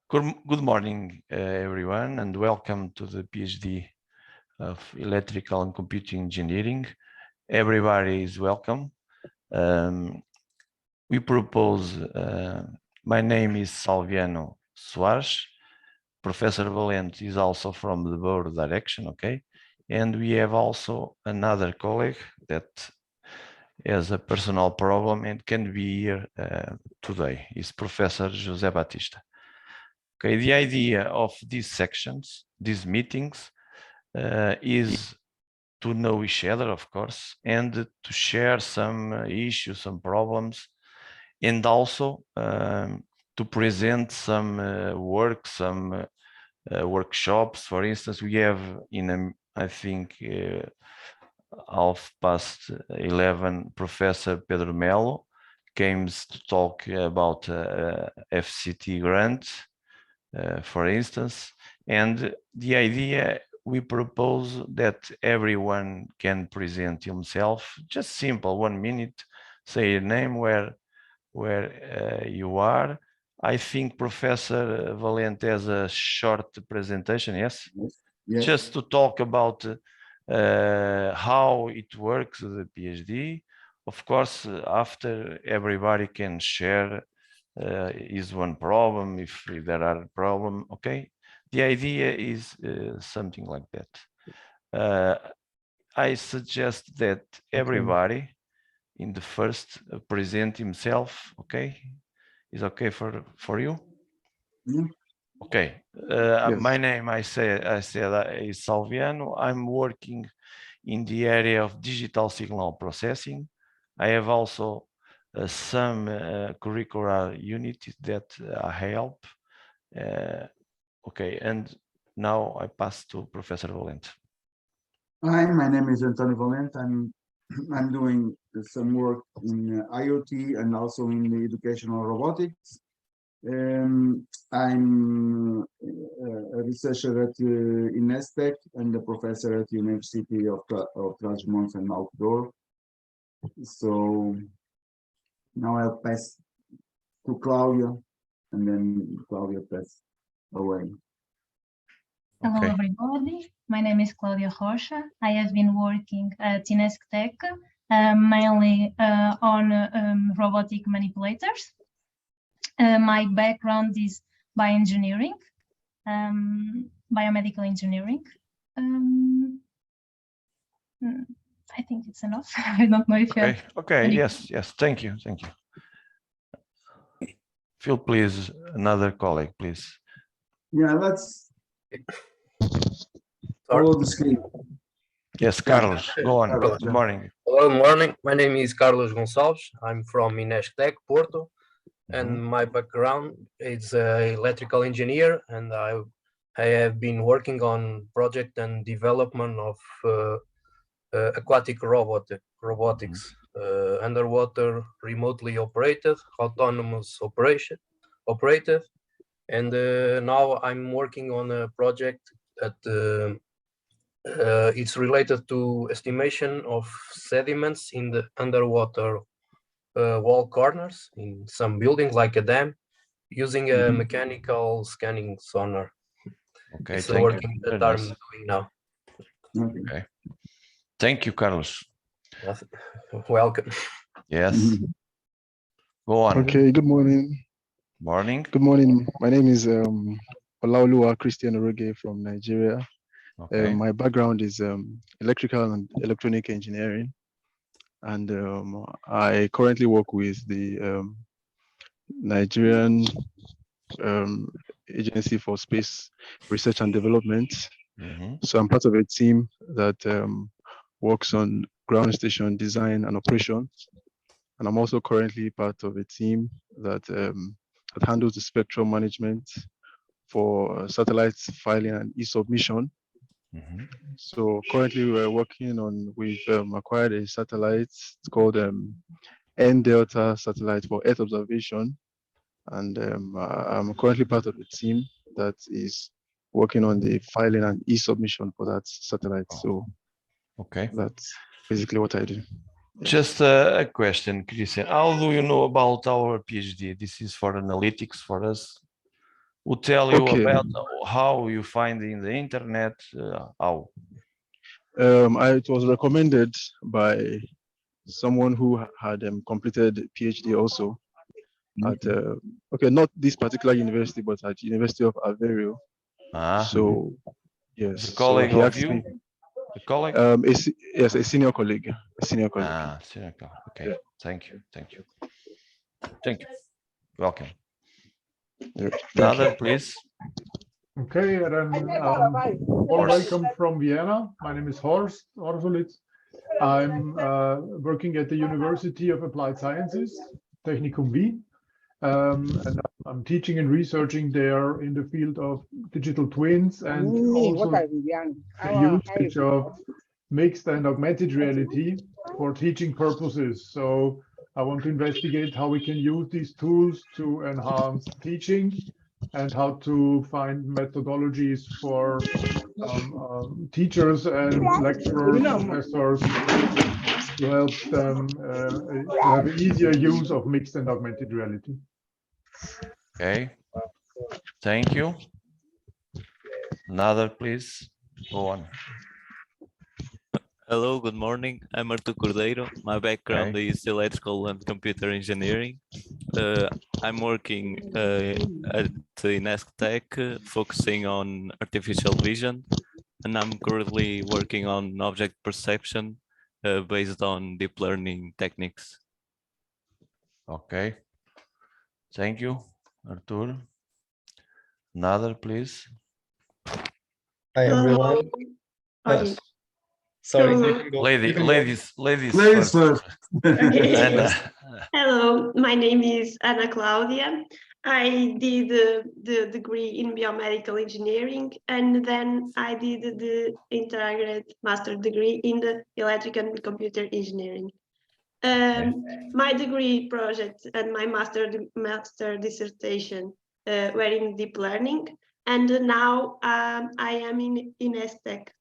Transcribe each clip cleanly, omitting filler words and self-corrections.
Good morning, everyone, and welcome to the PhD of Electrical and Computing Engineering. Everybody is welcome. We propose, my name is Salviano Soares. Professor Valente is also from the board of direction, okay? And we have also another colleague that has a personal problem and can be here today. Is Professor José Baptista. Okay, the idea of these sections, these meetings, is to know each other, of course, and to share some issues, some problems, and also to present some work, some workshops. For instance, we have I think, 11:30, Professor Pedro Melo came to talk about FCT grant, for instance, and the idea we propose that everyone can present himself, just simple, 1 minute, say your name, where you are. I think Professor Valente has a short presentation, yes? Yes. Just to talk about how it works, the PhD. Of course, after everybody can share is one problem, if there are a problem, okay? The idea is something like that. I suggest that everybody in the first present himself, okay? Is okay for you? Yeah. Okay. Yes. My name, I said is Salviano. I'm working in the area of digital signal processing. I have also some curricular units that I help. Okay, and now I pass to Professor Valente. Hi, my name is António Valente. I'm doing some work in IoT and also in the educational robotics. I'm a researcher at INESTEC and a professor at the University of Trás-os-Montes and Outdoor. So now I'll pass to Claudia, and then Claudia pass away. Hello, Okay. everybody. My name is Claudia Rocha. I have been working at INESTEC mainly on robotic manipulators. My background is bioengineering, biomedical engineering. I think it's enough. I don't know if you have Okay, any... yes, thank you. Phil, please, another colleague, please. Yeah, let's follow the screen. Yes, Carlos, go on. Carlos, Good morning. Hello, morning. My name is Carlos Gonçalves. I'm from INESTEC, Porto, and my background is electrical engineer, and I have been working on project and development of aquatic robotics, underwater, remotely operated, autonomous operated, and now I'm working on a project that it's related to estimation of sediments in the underwater wall corners in some buildings like a dam using a mechanical scanning sonar. Okay, it's thank working you. that Very I'm nice. doing now. Okay. Thank you, Carlos. Welcome. Yes. Go on. Okay, good morning. Morning. Good morning. My name is Olaoluwa Christian Oroge from Nigeria. Okay. My background is electrical and electronic engineering. And I currently work with the Nigerian Agency for Space Research and Development. So I'm part of a team that works on ground station design and operations. And I'm also currently part of a team that handles the spectrum management for satellites filing and e-submission. So currently we're working on, we've acquired a satellite, it's called N-Delta satellite for Earth observation. And I'm currently part of the team that is working on the filing and e-submission for that satellite. So okay, that's basically what I do. Just a question, Christian. How do you know about our PhD? This is for analytics for us. who tell you Okay. about how you find in the internet, how? It was recommended by someone who had completed PhD also at okay, not this particular university, but at University of Aveiro. So yes, the colleague so he of asked you, me, the colleague. yes, a senior colleague, Senior colleague. Okay, Yeah. thank you. Welcome. Yeah. Another, please. Okay, then welcome from Vienna. My name is Horst Orsolitz. I'm working at the University of Applied Sciences, Technicum V, and I'm teaching and researching there in the field of digital twins and also the usage of mixed and augmented reality for teaching purposes. So I want to investigate how we can use these tools to enhance teaching and how to find methodologies for teachers and lecturers, professors to help them to have easier use of mixed and augmented reality. Okay, thank you. Another, please. Go on. Hello, good morning. I'm Artur Cordeiro. My background is electrical and computer engineering. I'm working at INESC Tech, focusing on artificial vision, and I'm currently working on object perception based on deep learning techniques. Okay, thank you, Artur. Another, please. Hi, everyone. Okay. Sorry, Ladies first. Okay. Anna. Hello, my name is Ana Claudia. I did the degree in biomedical engineering, and then I did the integrated master degree in the electrical and computer engineering. My degree project and my master dissertation were in deep learning, and now I am in INESC Tech.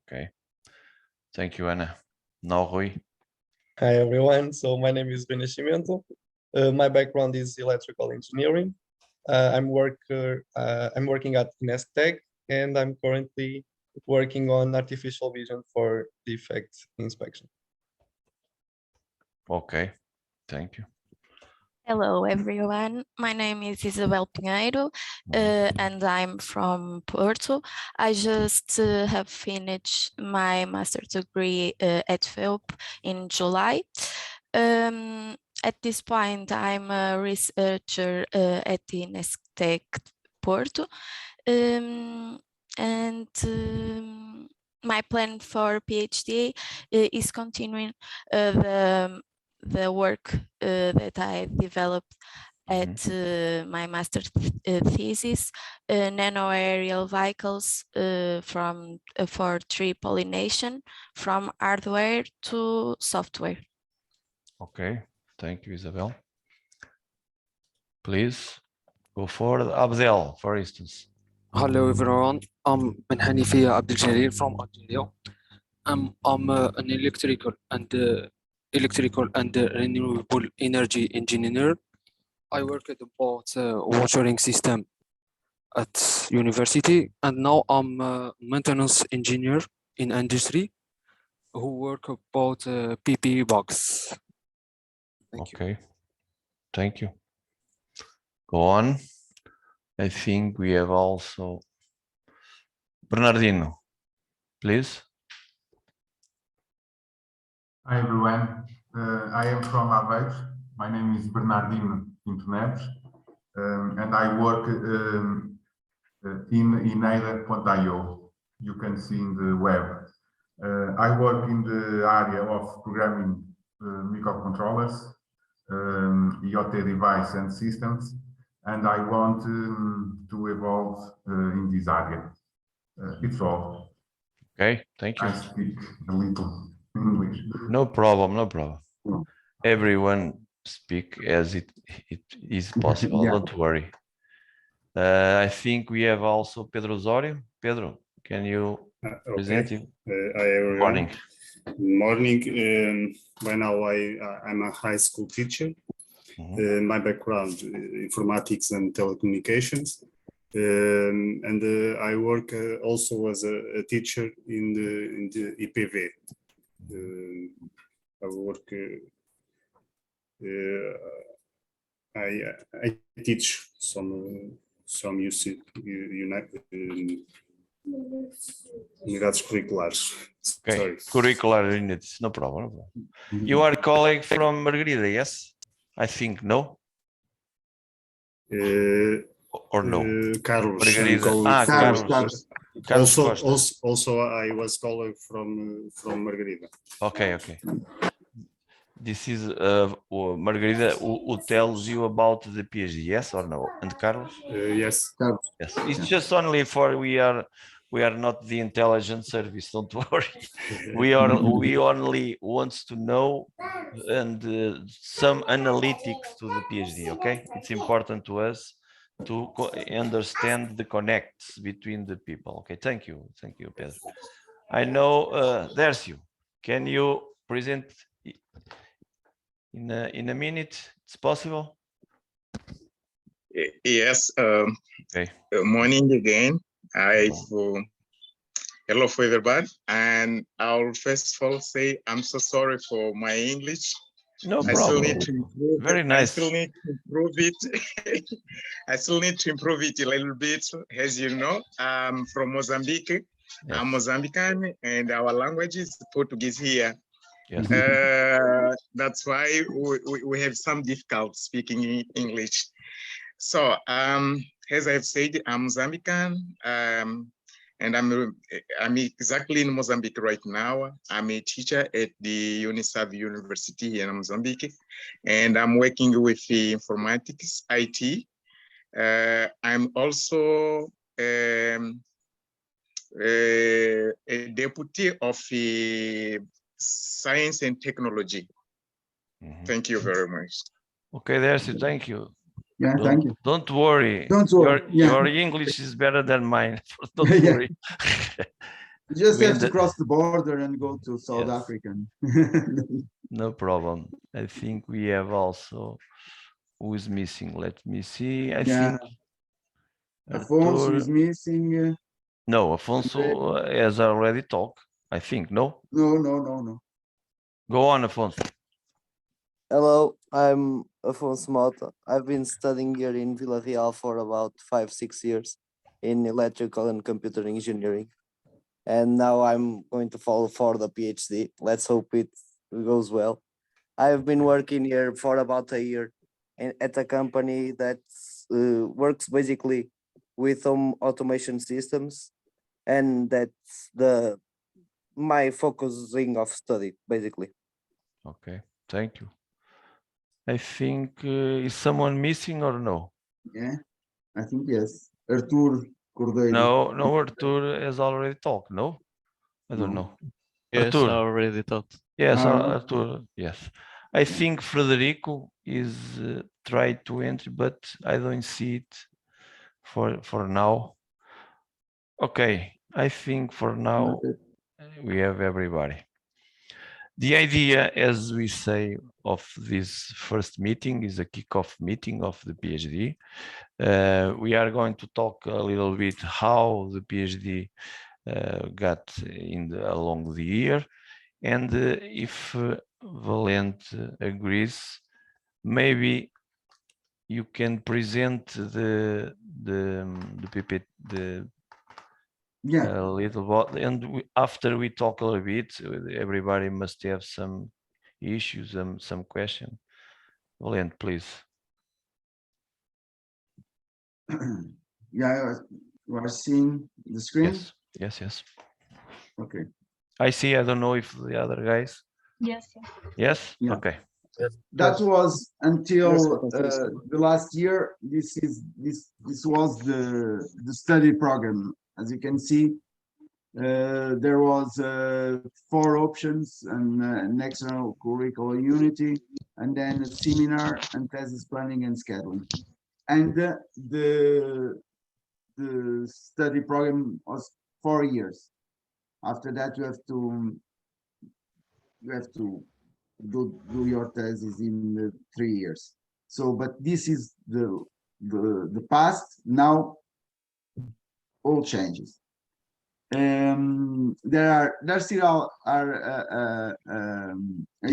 Okay, thank you, Anna. Now, Rui. Hi, everyone. So my name is Vicêncio. My background is electrical engineering. I'm working at INESC Tech, and I'm currently working on artificial vision for defect inspection. Okay, thank you. Hello, everyone. My name is Isabel Pinheiro, and I'm from Porto. I just have finished my master's degree at FEUP in July. At this point, I'm a researcher at INESC Tech Porto. My plan for PhD is continuing the work that I developed at my master's thesis, nano-aerial vehicles for tree pollination from hardware to software. Okay, thank you, Isabel. Please go forward. Abdel, for instance. Hello everyone, I'm Hanifiya Abdel from Algeria. I'm an electrical and renewable energy engineer. I work at about watering system at university, and now I'm a maintenance engineer in industry who work about PPE box. Okay, thank you. Go on. I think we have also Bernardino, please. Hi everyone, I am from Aveiro. My name is Bernardino Pinto, and I work in Eneida.io. You can see in the web. I work in the area of programming microcontrollers, IoT device and systems, and I want to evolve in this area. It's all. Okay, thank you. I speak a little English. No problem, no problem. Everyone speak as it is possible, Yeah. don't worry. I think we have also Pedro Osorio. Pedro, can you present you? Hi everyone. Morning. Morning. By now I'm a high school teacher. My background, informatics and telecommunications. and I work also as a teacher in the IPV. I work. I teach some unidades curriculares. Okay, Sorry. curricular units, no problem. You are a colleague from Margarida, yes? I think, no? Or no? Carlos. Margarida. Carlos. Carlos Costa. Also, I was colleague from Margarida. Okay. This is Margarida who tells you about the PhD, yes or no? And Carlos? Yes. Yes. It's just only for we are not the intelligence service. Don't worry. we only wants to know and some analytics to the PhD. Okay, it's important to us to understand the connects between the people. Okay, thank you, Pedro. I know. There's you. Can you present in a minute? It's possible. Yes. Okay. Morning again. Hello for everybody. And I'll first of all say I'm so sorry for my English. No problem. I still need to improve. Very nice. I still need to improve it. I still need to improve it a little bit. As you know, I'm from Mozambique. Yes. I'm Mozambican, and our language is Portuguese here. Yes. That's why we have some difficulty speaking English. So, as I've said, I'm Mozambican, and I'm exactly in Mozambique right now. I'm a teacher at the UNISAV University here in Mozambique, and I'm working with informatics, IT. I'm also a deputy of science and technology. Thank you very much. Okay, there's it. Thank you. Yeah, thank you. Don't worry. Don't worry. Your English is better than mine. Don't worry. You just have to cross the border and go to South Africa. No problem. I think we have also who is missing. Let me see. I think Afonso is missing. No, Afonso has already talked. I think no. No. Go on, Afonso. Hello, I'm Afonso Mota. I've been studying here in Vila Real for about 5-6 years in electrical and computer engineering. And now I'm going to follow for the PhD. Let's hope it goes well. I've been working here for about a year at a company that works basically with home automation systems. And that's my focusing of study, basically. Okay, thank you. I think, is someone missing or no? Yeah, I think yes. Artur Cordeiro. No, Artur has already talked, no? I don't know. Yes, Artur. I already talked. Yes, Artur, yes. I think Frederico is tried to enter, but I don't see it for now. Okay, I think for now we have everybody. The idea, as we say, of this first meeting is a kickoff meeting of the PhD. We are going to talk a little bit how the PhD got along the year, and if Valente agrees, maybe you can present the PPT. A little bit, and after we talk a little bit, everybody must have some issues and some question. Valente, please. Yeah, you are seeing the screen? Yes. Okay. I see. I don't know if the other guys. Yes. Yes. Yeah. Okay. That was until the last year. This was the study program. As you can see, there was 4 options: an external curricular unity, and then a seminar and thesis planning and scheduling. And the study program was 4 years. After that, you have to do your thesis in 3 years. So, but this is the past. Now all changes. There still are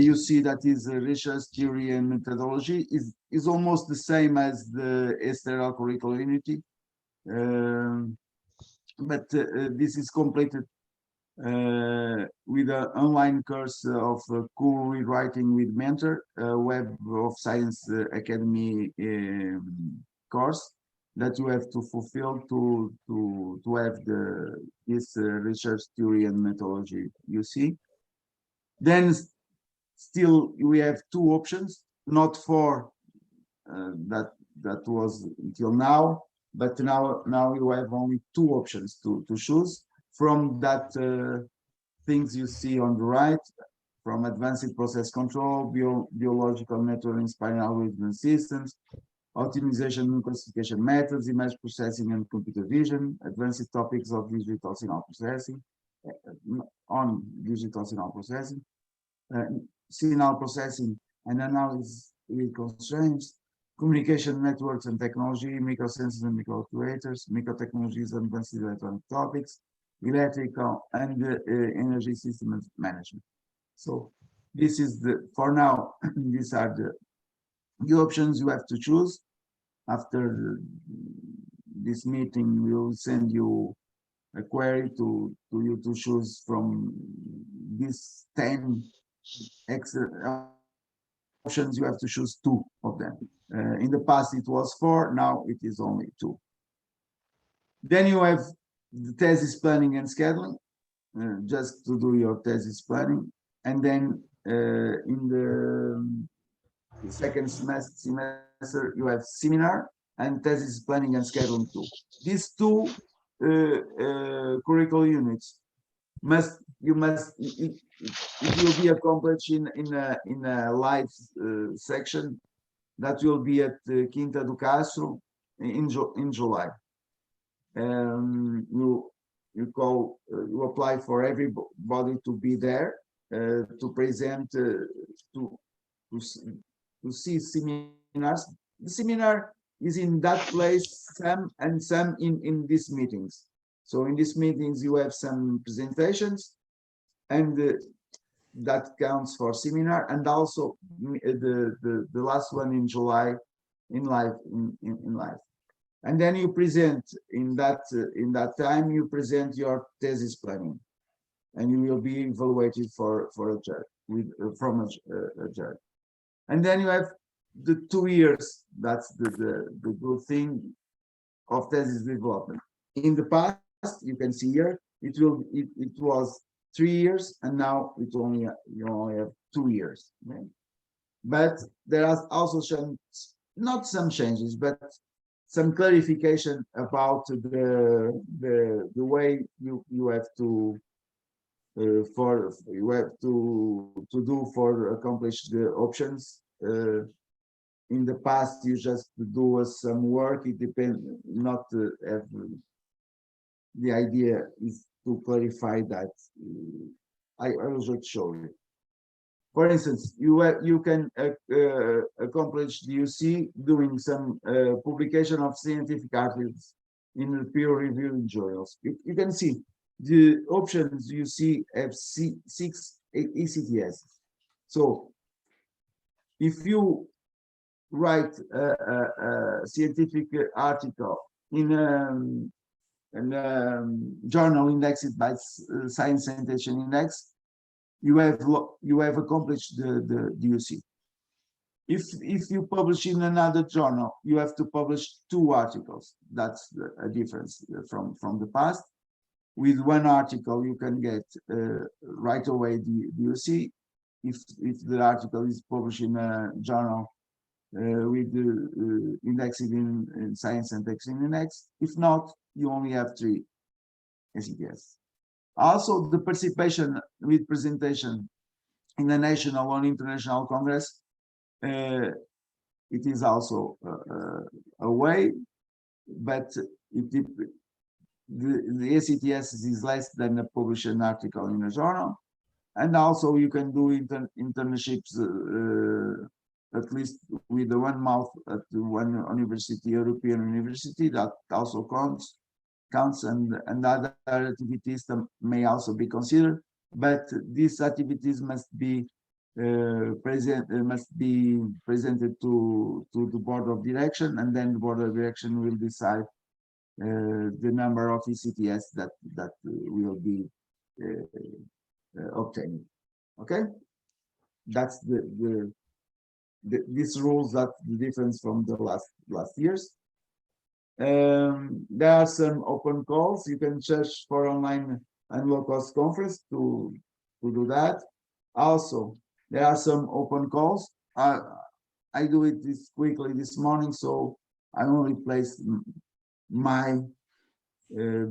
you see that is research theory and methodology is almost the same as the external curricular unity, but this is completed with an online course of co-rewriting with mentor, Web of Science Academy course that you have to fulfill to have this research theory and methodology you see. Then still we have two options, not four that was until now, but now you have only two options to choose from that things you see on the right, from advanced process control, biological network inspiring algorithm systems, optimization and classification methods, image processing and computer vision, advanced topics of digital signal processing, on digital signal processing, signal processing and analysis with constraints, communication networks and technology, microsensors and microactuators, microtechnologies and advanced electronic topics, electrical and energy system management. So this is for now, these are the options you have to choose. After this meeting, we will send you a query to you to choose from these 10 extra options. You have to choose 2 of them. In the past, it was 4. Now it is only 2. Then you have the thesis planning and scheduling, just to do your thesis planning, and then in the second semester you have seminar and thesis planning and scheduling too. These 2 curricular units it will be accomplished in a live section that will be at Quinta do Castro in July. You apply for everybody to be there to present to see seminars. The seminar is in that place, some in these meetings. So in these meetings you have some presentations, and that counts for seminar, and also the last one in July in live. And then you present in that time you present your thesis planning, and you will be evaluated for a judge from a judge. And then you have the 2 years. That's the good thing of thesis development. In the past, you can see here it was 3 years, and now you only have 2 years. Okay? But there are also not some changes, but some clarification about the way you have to do for accomplish the options. In the past, you just do some work. It depends. Not the idea is to clarify that. I will just show you. For instance, you can accomplish the UC doing some publication of scientific articles in peer-reviewed journals. You can see the options you see have 6 ECTS. So if you write a scientific article in a journal indexed by Science Citation Index, you have accomplished the UC. If you publish in another journal, you have to publish 2 articles. That's a difference from the past. With 1 article, you can get right away the UC. If the article is published in a journal with the indexed in Science and Citation Index. If not, you only have 3 SETS. Also, the participation with presentation in the national or international congress, it is also a way, but the SETS is less than a published article in a journal. And also you can do internships at least with the 1 month at one university, European university, that also counts. counts, and other activities may also be considered, but these activities must be presented to the board of direction, and then the board of direction will decide the number of ECTS that will be obtained. Okay, that's these rules, that the difference from the last years. There are some open calls. You can search for online and low-cost conference to do that. Also, there are some open calls. I do it quickly this morning, so I only placed my,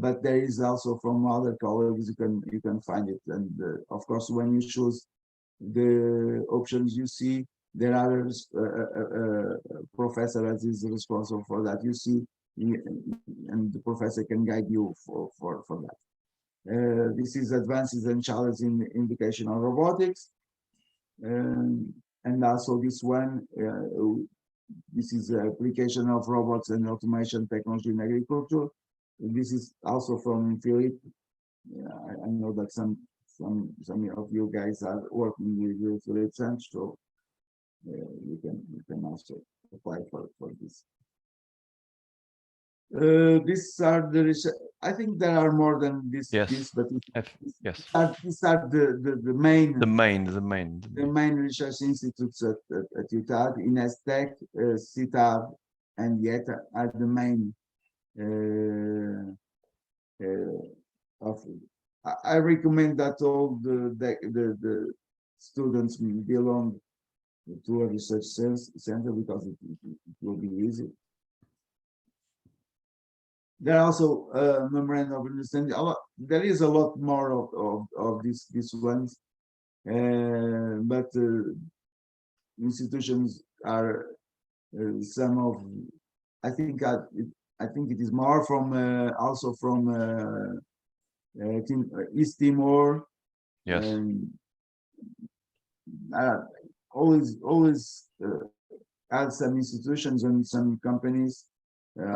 but there is also from other colleagues, you can find it. And of course, when you choose the options you see, there are professor that is responsible for that. You see, and the professor can guide you for that. This is advances and challenges in educational robotics, and also this one. This is application of robots and automation technology in agriculture. This is also from Philip. I know that some of you guys are working with Philip Sanch, so you can also apply for this. These are the research. I think there are more than this. Yes. But yes. These are the main research institutes at UTAD. INESTEC, CITAB, and YETA are the main. I recommend that all the students belong to a research center because it will be easy. There are also memorandum of understanding. There is a lot more of these ones, but institutions are some of. I think it is more from also from East Timor. Yes. Always add some institutions and some companies.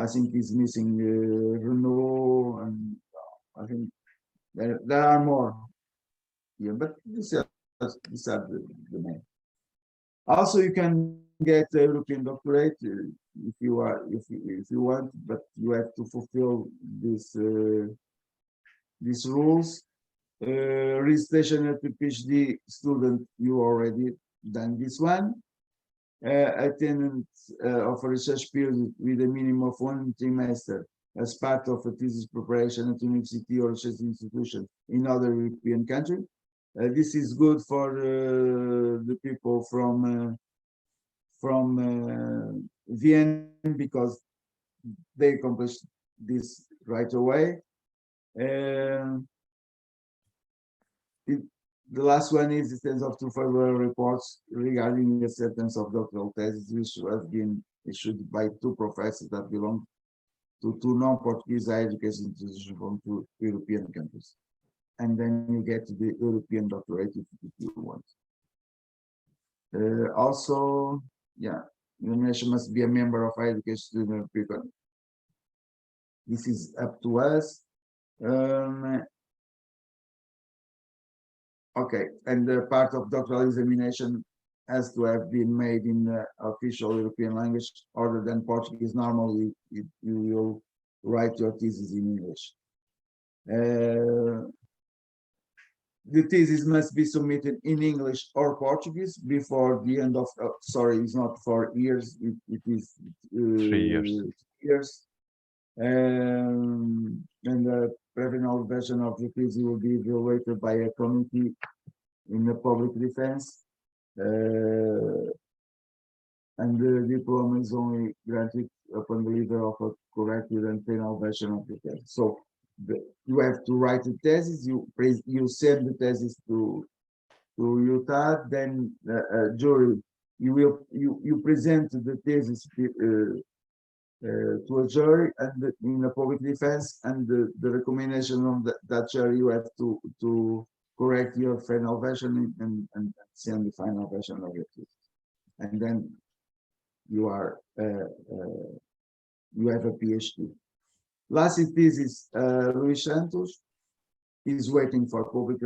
I think he's missing Renault, and I think there are more. Yeah, but these are the main. Also, you can get a European doctorate if you want, but you have to fulfill these rules. Registration at the PhD student, you already done this one. Attendance of a research period with a minimum of 1 trimester as part of a thesis preparation at university or research institution in other European country. This is good for the people from Vienna because they accomplished this right away. The last one is the sense of two February reports regarding the acceptance of doctoral theses, which have been issued by 2 professors that belong to 2 non-Portuguese higher education institutions from 2 European countries. And then you get the European doctorate if you want. Also, yeah, the nation must be a member of higher education student people. This is up to us. Okay, and the part of doctoral examination has to have been made in the official European language other than Portuguese. Normally, you will write your thesis in English. The thesis must be submitted in English or Portuguese before the end of, sorry, it's not 4 years, it is 3 years. And the final version of the thesis will be evaluated by a committee in the public defense. And the diploma is only granted upon delivery of a corrected and final version of the test. So you have to write the thesis, you send the thesis to UTAD, then jury, you present the thesis to a jury and in a public defense, and the recommendation of that jury, you have to correct your final version and send the final version of your thesis. And then you are you have a PhD. Last thesis, Luis Santos is waiting for public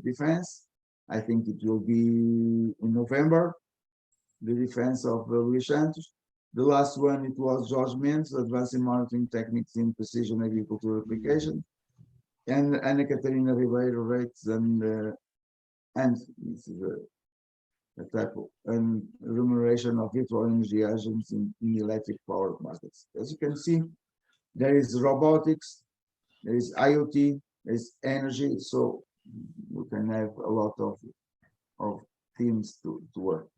defense. I think it will be in November, the defense of Luis Santos. The last one, it was Jorge Mendes, Advancing Monitoring Techniques in Precision Agriculture Application. And Ana Catarina Ribeiro rates and this is a typo, and remuneration of virtual energy agents in electric power markets. As you can see, there is robotics, there is IoT, there is energy, so we can have a lot of themes to work.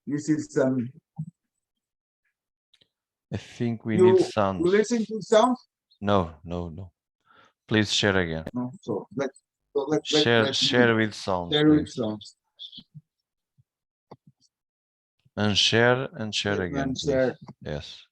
This is some. I think we need sound. You listen to sound? No. Please share again. No, so let's share with sound. Share with sound. And share again. And share. Yes.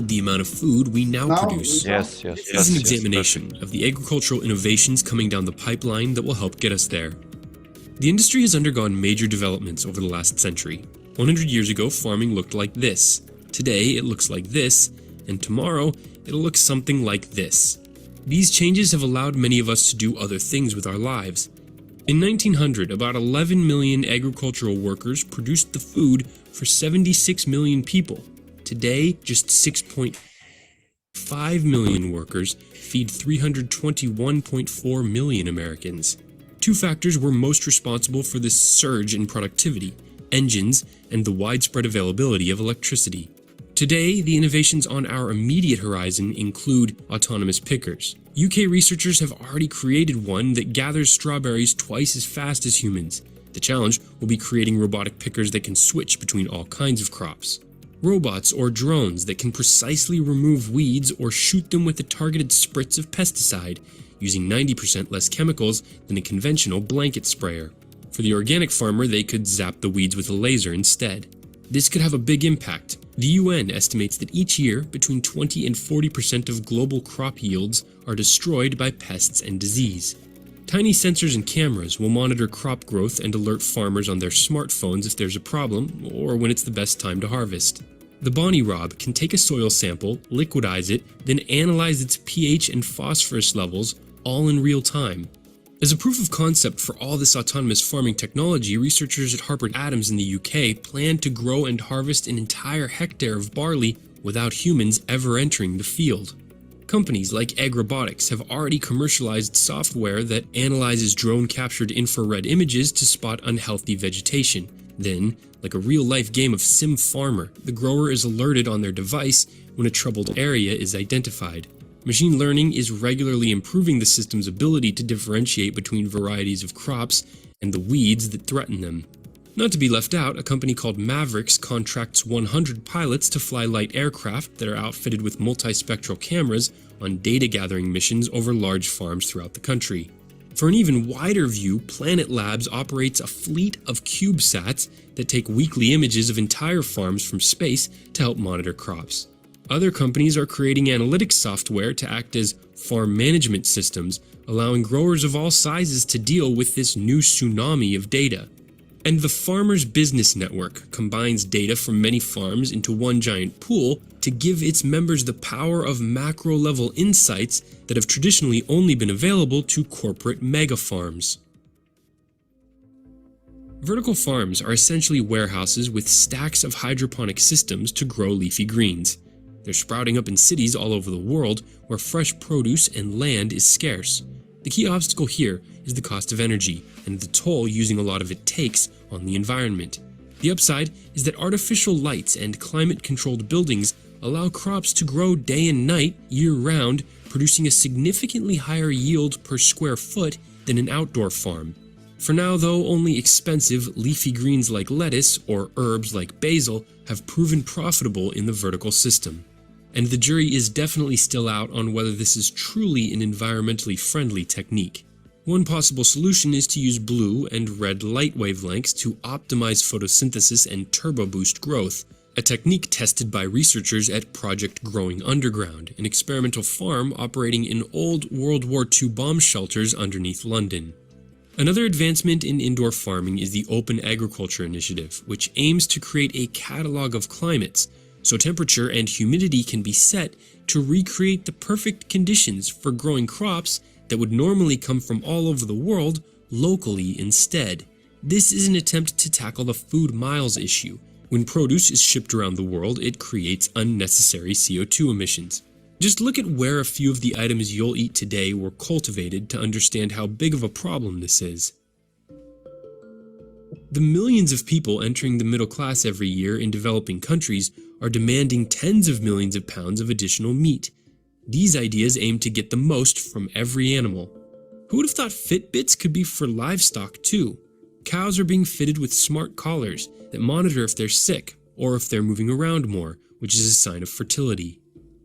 The amount of food we now produce. Yes. This is an examination of the agricultural innovations coming down the pipeline that will help get us there. The industry has undergone major developments over the last century. 100 years ago, farming looked like this. Today, it looks like this, and tomorrow, it'll look something like this. These changes have allowed many of us to do other things with our lives. In 1900, about 11 million agricultural workers produced the food for 76 million people. Today, just 6.5 million workers feed 321.4 million Americans. Two factors were most responsible for this surge in productivity: engines and the widespread availability of electricity. Today, the innovations on our immediate horizon include autonomous pickers. UK researchers have already created one that gathers strawberries twice as fast as humans. The challenge will be creating robotic pickers that can switch between all kinds of crops. Robots or drones that can precisely remove weeds or shoot them with a targeted spritz of pesticide, using 90% less chemicals than a conventional blanket sprayer. For the organic farmer, they could zap the weeds with a laser instead. This could have a big impact. The UN estimates that each year, between 20 and 40% of global crop yields are destroyed by pests and disease. Tiny sensors and cameras will monitor crop growth and alert farmers on their smartphones if there's a problem or when it's the best time to harvest. The Bonnie Rob can take a soil sample, liquidize it, then analyze its pH and phosphorus levels, all in real time. As a proof of concept for all this autonomous farming technology, researchers at Harper Adams in the UK plan to grow and harvest an entire hectare of barley without humans ever entering the field. Companies like Egg Robotics have already commercialized software that analyzes drone-captured infrared images to spot unhealthy vegetation. Then, like a real-life game of Sim Farmer, the grower is alerted on their device when a troubled area is identified. Machine learning is regularly improving the system's ability to differentiate between varieties of crops and the weeds that threaten them. Not to be left out, a company called Mavericks contracts 100 pilots to fly light aircraft that are outfitted with multispectral cameras on data-gathering missions over large farms throughout the country. For an even wider view, Planet Labs operates a fleet of CubeSats that take weekly images of entire farms from space to help monitor crops. Other companies are creating analytics software to act as farm management systems, allowing growers of all sizes to deal with this new tsunami of data. And the Farmers Business Network combines data from many farms into one giant pool to give its members the power of macro-level insights that have traditionally only been available to corporate mega-farms. Vertical farms are essentially warehouses with stacks of hydroponic systems to grow leafy greens. They're sprouting up in cities all over the world where fresh produce and land is scarce. The key obstacle here is the cost of energy and the toll using a lot of it takes on the environment. The upside is that artificial lights and climate-controlled buildings allow crops to grow day and night, year-round, producing a significantly higher yield per square foot than an outdoor farm. For now, though, only expensive leafy greens like lettuce or herbs like basil have proven profitable in the vertical system. And the jury is definitely still out on whether this is truly an environmentally friendly technique. One possible solution is to use blue and red light wavelengths to optimize photosynthesis and turbo boost growth. a technique tested by researchers at Project Growing Underground, an experimental farm operating in old World War II bomb shelters underneath London. Another advancement in indoor farming is the Open Agriculture Initiative, which aims to create a catalog of climates, so temperature and humidity can be set to recreate the perfect conditions for growing crops that would normally come from all over the world locally instead. This is an attempt to tackle the food miles issue. When produce is shipped around the world, it creates unnecessary CO2 emissions. Just look at where a few of the items you'll eat today were cultivated to understand how big of a problem this is. The millions of people entering the middle class every year in developing countries are demanding tens of millions of pounds of additional meat. These ideas aim to get the most from every animal. Who would have thought Fitbits could be for livestock too? Cows are being fitted with smart collars that monitor if they're sick or if they're moving around more, which is a sign of fertility.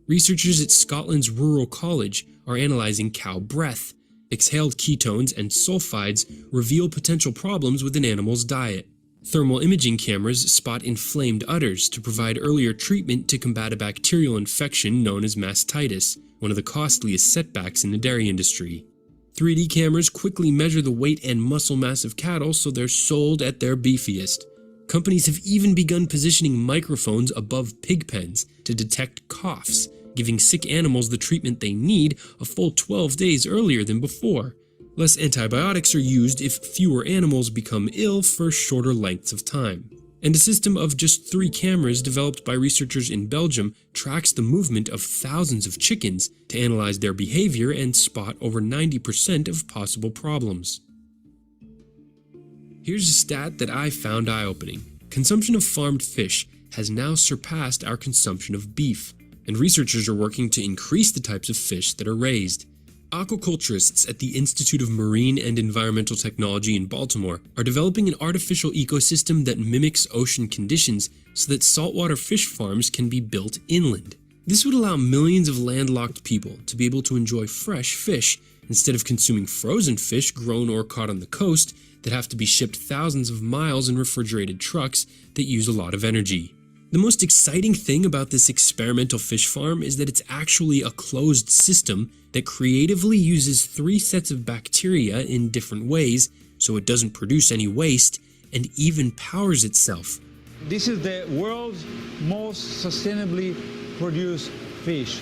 Researchers at Scotland's Rural College are analyzing cow breath. Exhaled ketones and sulfides reveal potential problems with an animal's diet. Thermal imaging cameras spot inflamed udders to provide earlier treatment to combat a bacterial infection known as mastitis, one of the costliest setbacks in the dairy industry. 3D cameras quickly measure the weight and muscle mass of cattle so they're sold at their beefiest. Companies have even begun positioning microphones above pig pens to detect coughs, giving sick animals the treatment they need a full 12 days earlier than before. Less antibiotics are used if fewer animals become ill for shorter lengths of time. And a system of just 3 cameras developed by researchers in Belgium tracks the movement of thousands of chickens to analyze their behavior and spot over 90% of possible problems. Here's a stat that I found eye-opening. Consumption of farmed fish has now surpassed our consumption of beef, and researchers are working to increase the types of fish that are raised. Aquaculturists at the Institute of Marine and Environmental Technology in Baltimore are developing an artificial ecosystem that mimics ocean conditions so that saltwater fish farms can be built inland. This would allow millions of landlocked people to be able to enjoy fresh fish instead of consuming frozen fish grown or caught on the coast that have to be shipped thousands of miles in refrigerated trucks that use a lot of energy. The most exciting thing about this experimental fish farm is that it's actually a closed system that creatively uses 3 sets of bacteria in different ways so it doesn't produce any waste and even powers itself. This is the world's most sustainably produced fish.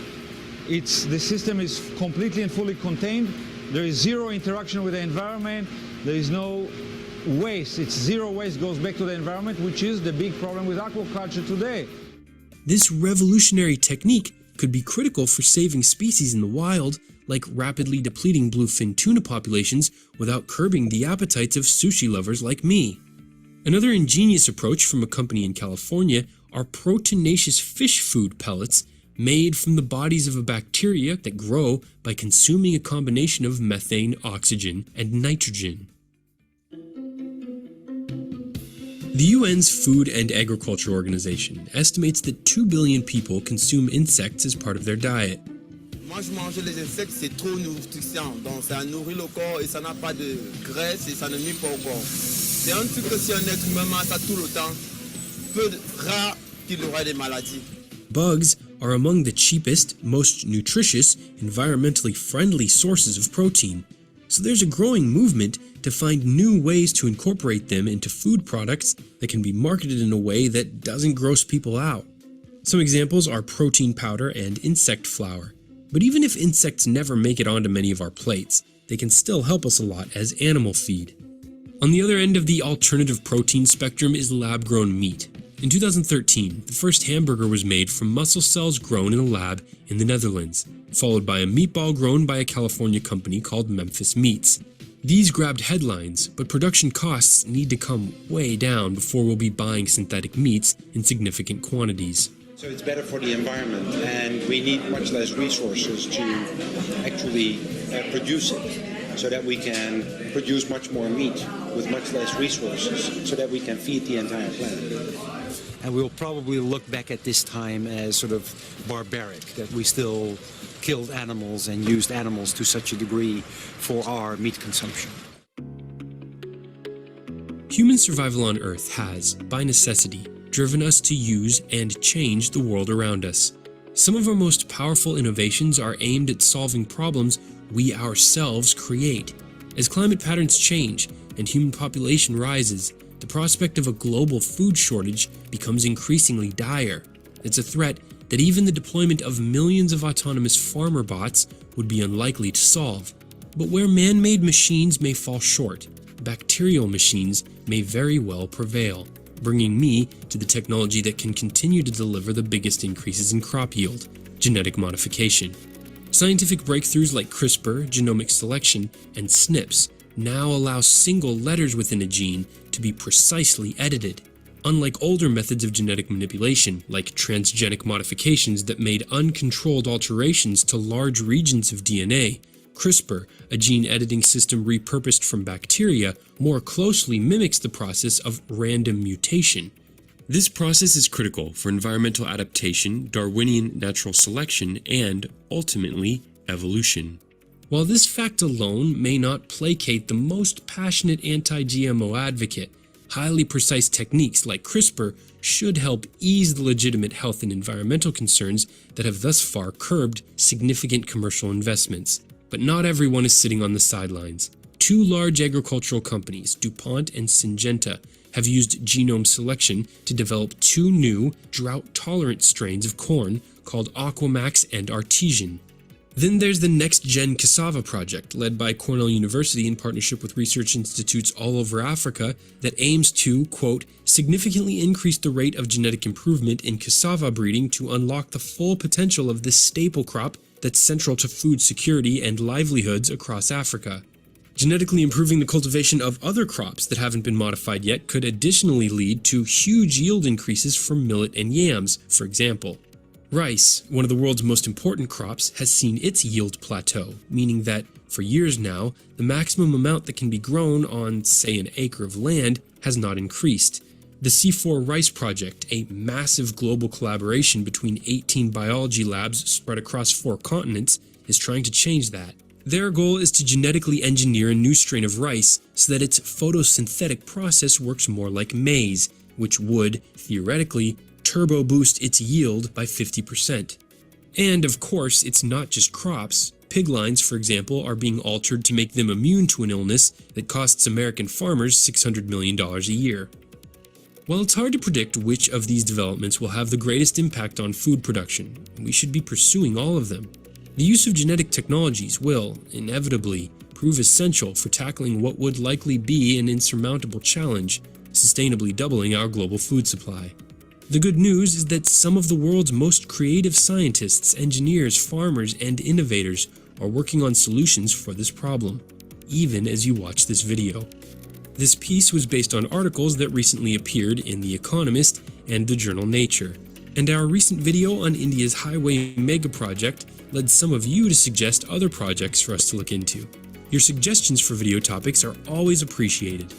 The system is completely and fully contained. There is zero interaction with the environment. There is no waste. It's zero waste goes back to the environment, which is the big problem with aquaculture today. This revolutionary technique could be critical for saving species in the wild, like rapidly depleting bluefin tuna populations without curbing the appetites of sushi lovers like me. Another ingenious approach from a company in California are proteinaceous fish food pellets made from the bodies of a bacteria that grow by consuming a combination of methane, oxygen, and nitrogen. The UN's Food and Agriculture Organization estimates that 2 billion people consume insects as part of their diet. Moi, je mange les insectes, c'est trop nourrissant. Donc, ça nourrit le corps et ça n'a pas de graisse et ça ne nuit pas au corps. C'est un truc que si un être humain mange ça tout le temps, peu rare qu'il aura des maladies. Bugs are among the cheapest, most nutritious, environmentally friendly sources of protein. So there's a growing movement to find new ways to incorporate them into food products that can be marketed in a way that doesn't gross people out. Some examples are protein powder and insect flour. But even if insects never make it onto many of our plates, they can still help us a lot as animal feed. On the other end of the alternative protein spectrum is lab-grown meat. In 2013, the first hamburger was made from muscle cells grown in a lab in the Netherlands, followed by a meatball grown by a California company called Memphis Meats. These grabbed headlines, but production costs need to come way down before we'll be buying synthetic meats in significant quantities. So it's better for the environment, and we need much less resources to actually produce it, so that we can produce much more meat with much less resources, so that we can feed the entire planet. And we'll probably look back at this time as sort of barbaric, that we still killed animals and used animals to such a degree for our meat consumption. Human survival on Earth has, by necessity, driven us to use and change the world around us. Some of our most powerful innovations are aimed at solving problems we ourselves create. As climate patterns change and human population rises, the prospect of a global food shortage becomes increasingly dire. It's a threat that even the deployment of millions of autonomous farmer bots would be unlikely to solve. But where man-made machines may fall short, bacterial machines may very well prevail, bringing me to the technology that can continue to deliver the biggest increases in crop yield: genetic modification. Scientific breakthroughs like CRISPR, genomic selection, and SNPs now allow single letters within a gene to be precisely edited. Unlike older methods of genetic manipulation, like transgenic modifications that made uncontrolled alterations to large regions of DNA, CRISPR, a gene editing system repurposed from bacteria, more closely mimics the process of random mutation. This process is critical for environmental adaptation, Darwinian natural selection, and, ultimately, evolution. While this fact alone may not placate the most passionate anti-GMO advocate, highly precise techniques like CRISPR should help ease the legitimate health and environmental concerns that have thus far curbed significant commercial investments. But not everyone is sitting on the sidelines. Two large agricultural companies, DuPont and Syngenta, have used genome selection to develop two new drought-tolerant strains of corn called Aquamax and Artesian. Then there's the Next Gen Cassava project, led by Cornell University in partnership with research institutes all over Africa, that aims to, quote, significantly increase the rate of genetic improvement in cassava breeding to unlock the full potential of this staple crop that's central to food security and livelihoods across Africa. Genetically improving the cultivation of other crops that haven't been modified yet could additionally lead to huge yield increases for millet and yams, for example. Rice, one of the world's most important crops, has seen its yield plateau, meaning that, for years now, the maximum amount that can be grown on, say, an acre of land has not increased. The C4 Rice Project, a massive global collaboration between 18 biology labs spread across 4 continents, is trying to change that. Their goal is to genetically engineer a new strain of rice so that its photosynthetic process works more like maize, which would, theoretically, turbo boost its yield by 50%. And of course, it's not just crops. Pig lines, for example, are being altered to make them immune to an illness that costs American farmers $600 million a year. While it's hard to predict which of these developments will have the greatest impact on food production, we should be pursuing all of them. The use of genetic technologies will, inevitably, prove essential for tackling what would likely be an insurmountable challenge, sustainably doubling our global food supply. The good news is that some of the world's most creative scientists, engineers, farmers, and innovators are working on solutions for this problem, even as you watch this video. This piece was based on articles that recently appeared in The Economist and the journal Nature, and our recent video on India's highway mega project led some of you to suggest other projects for us to look into. Your suggestions for video topics are always appreciated.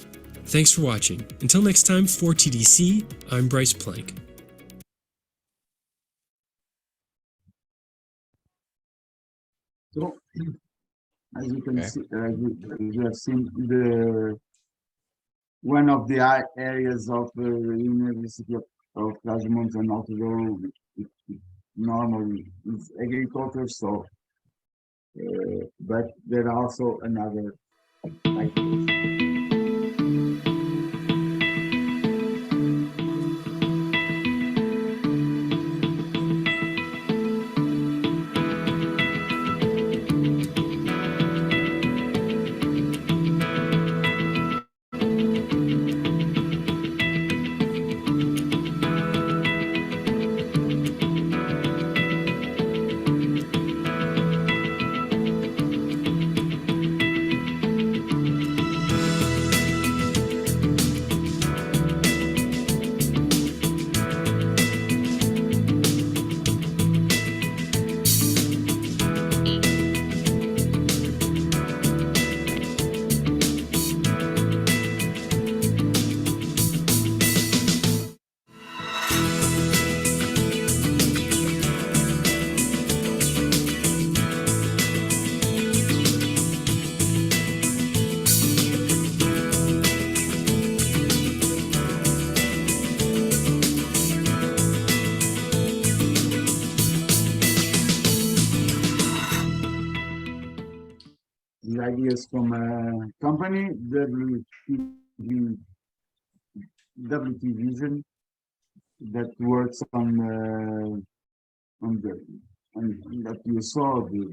Thanks for watching. Until next time, for TDC, I'm Bryce Plank. So, as you can see, as you have seen, one of the areas of the University of Trás-os-Montes and Alto normally is agriculture. So, but there are also another ideas. ideas from a company, WT Vision, that works on that you saw the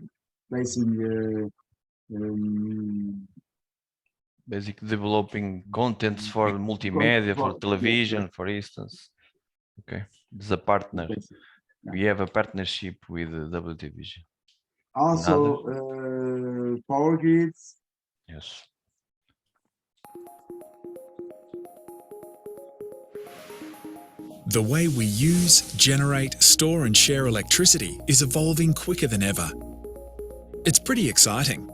placing Basically developing contents for multimedia, for television, for instance. Okay, it's a partner. We have a partnership with WT Vision. Also, power grids. Yes. The way we use, generate, store and share electricity is evolving quicker than ever. It's pretty exciting.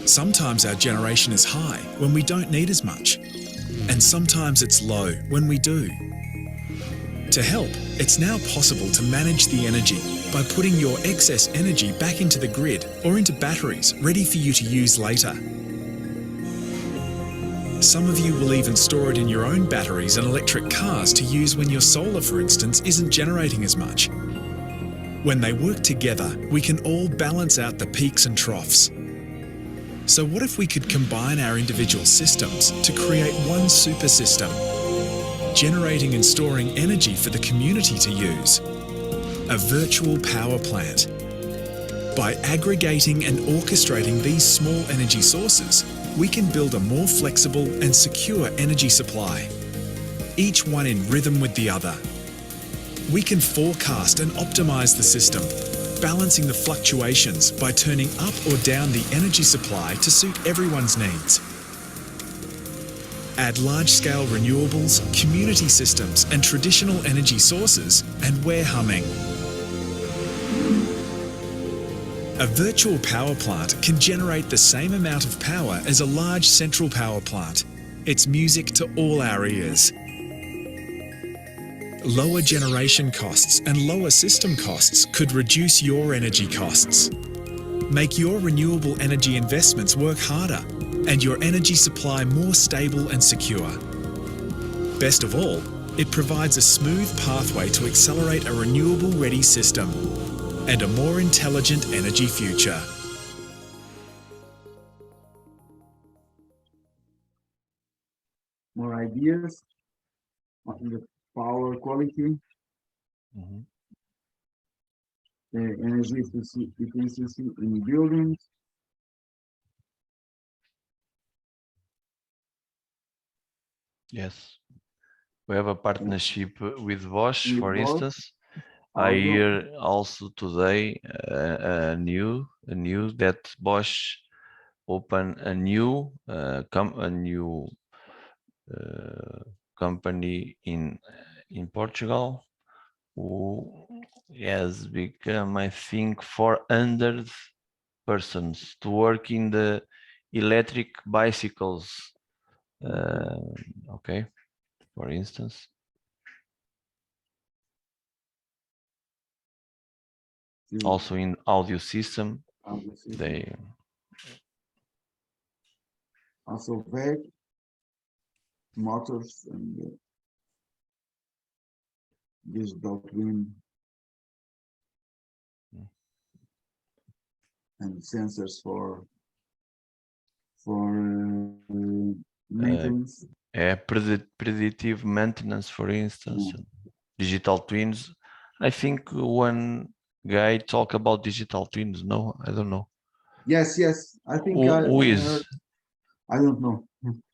Sometimes our generation is high when we don't need as much, and sometimes it's low when we do. To help, it's now possible to manage the energy by putting your excess energy back into the grid or into batteries ready for you to use later. Some of you will even store it in your own batteries and electric cars to use when your solar, for instance, isn't generating as much. When they work together, we can all balance out the peaks and troughs. So what if we could combine our individual systems to create one super system, generating and storing energy for the community to use? A virtual power plant. By aggregating and orchestrating these small energy sources, we can build a more flexible and secure energy supply, each one in rhythm with the other. We can forecast and optimize the system, balancing the fluctuations by turning up or down the energy supply to suit everyone's needs. Add large-scale renewables, community systems, and traditional energy sources, and we're humming. A virtual power plant can generate the same amount of power as a large central power plant. It's music to all our ears. Lower generation costs and lower system costs could reduce your energy costs. Make your renewable energy investments work harder and your energy supply more stable and secure. Best of all, it provides a smooth pathway to accelerate a renewable-ready system and a more intelligent energy future. More ideas on the power quality, the energy efficiency in buildings. Yes, we have a partnership with Bosch, for Bosch. instance. I hear also today a news that Bosch opened a new company in Portugal, who has become, I think, 400 persons to work in the electric bicycles. Okay, for instance. Also in audio system, they also VEG, motors, and digital twin and sensors for maintenance. Predictive maintenance, for instance, digital twins. I think one guy talked about digital twins. No, I don't know. Yes, I think who is? I don't know.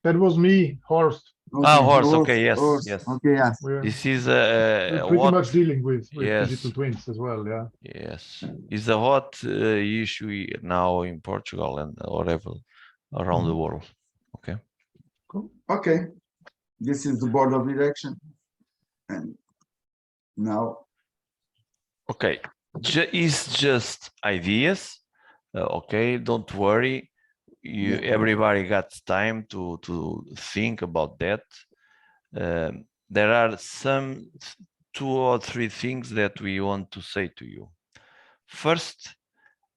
That was me, Horst. Okay. Horst. Okay, yes. Okay, yes. This is we're pretty much dealing with digital twins as well. Yeah. Yes, it's a hot issue now in Portugal and whatever around the world. Okay. Cool. Okay. This is the board of direction, and now. Okay, it's just ideas. Okay, don't worry. Everybody got time to think about that. There are some 2 or 3 things that we want to say to you. First,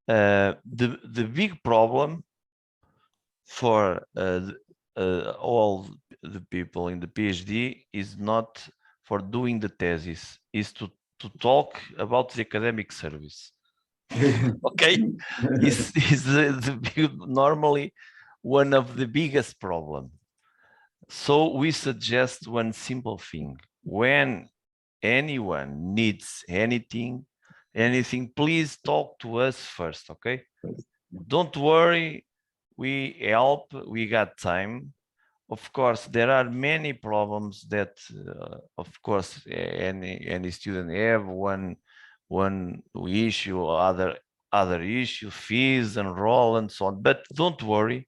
the big problem for all the people in the PhD is not for doing the thesis, is to talk about the academic service. Okay, is normally one of the biggest problem. So we suggest one simple thing: when anyone needs anything, please talk to us first. Okay, don't worry, we help, we got time. Of course, there are many problems that, of course, any student have. One issue, other issue, fees, enroll, and so on. But don't worry,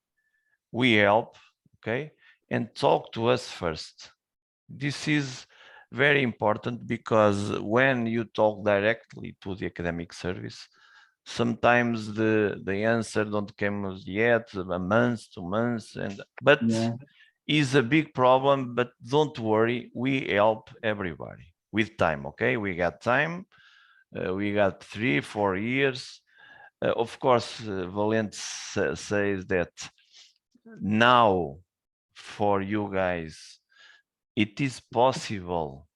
we help, okay? And talk to us first. This is very important, because when you talk directly to the academic service, sometimes the answer don't come yet, a month, 2 months, but is a big problem. But don't worry, we help everybody with time. Okay, we got time. We got 3-4 years. Of course, Valente says that now for you guys, it is possible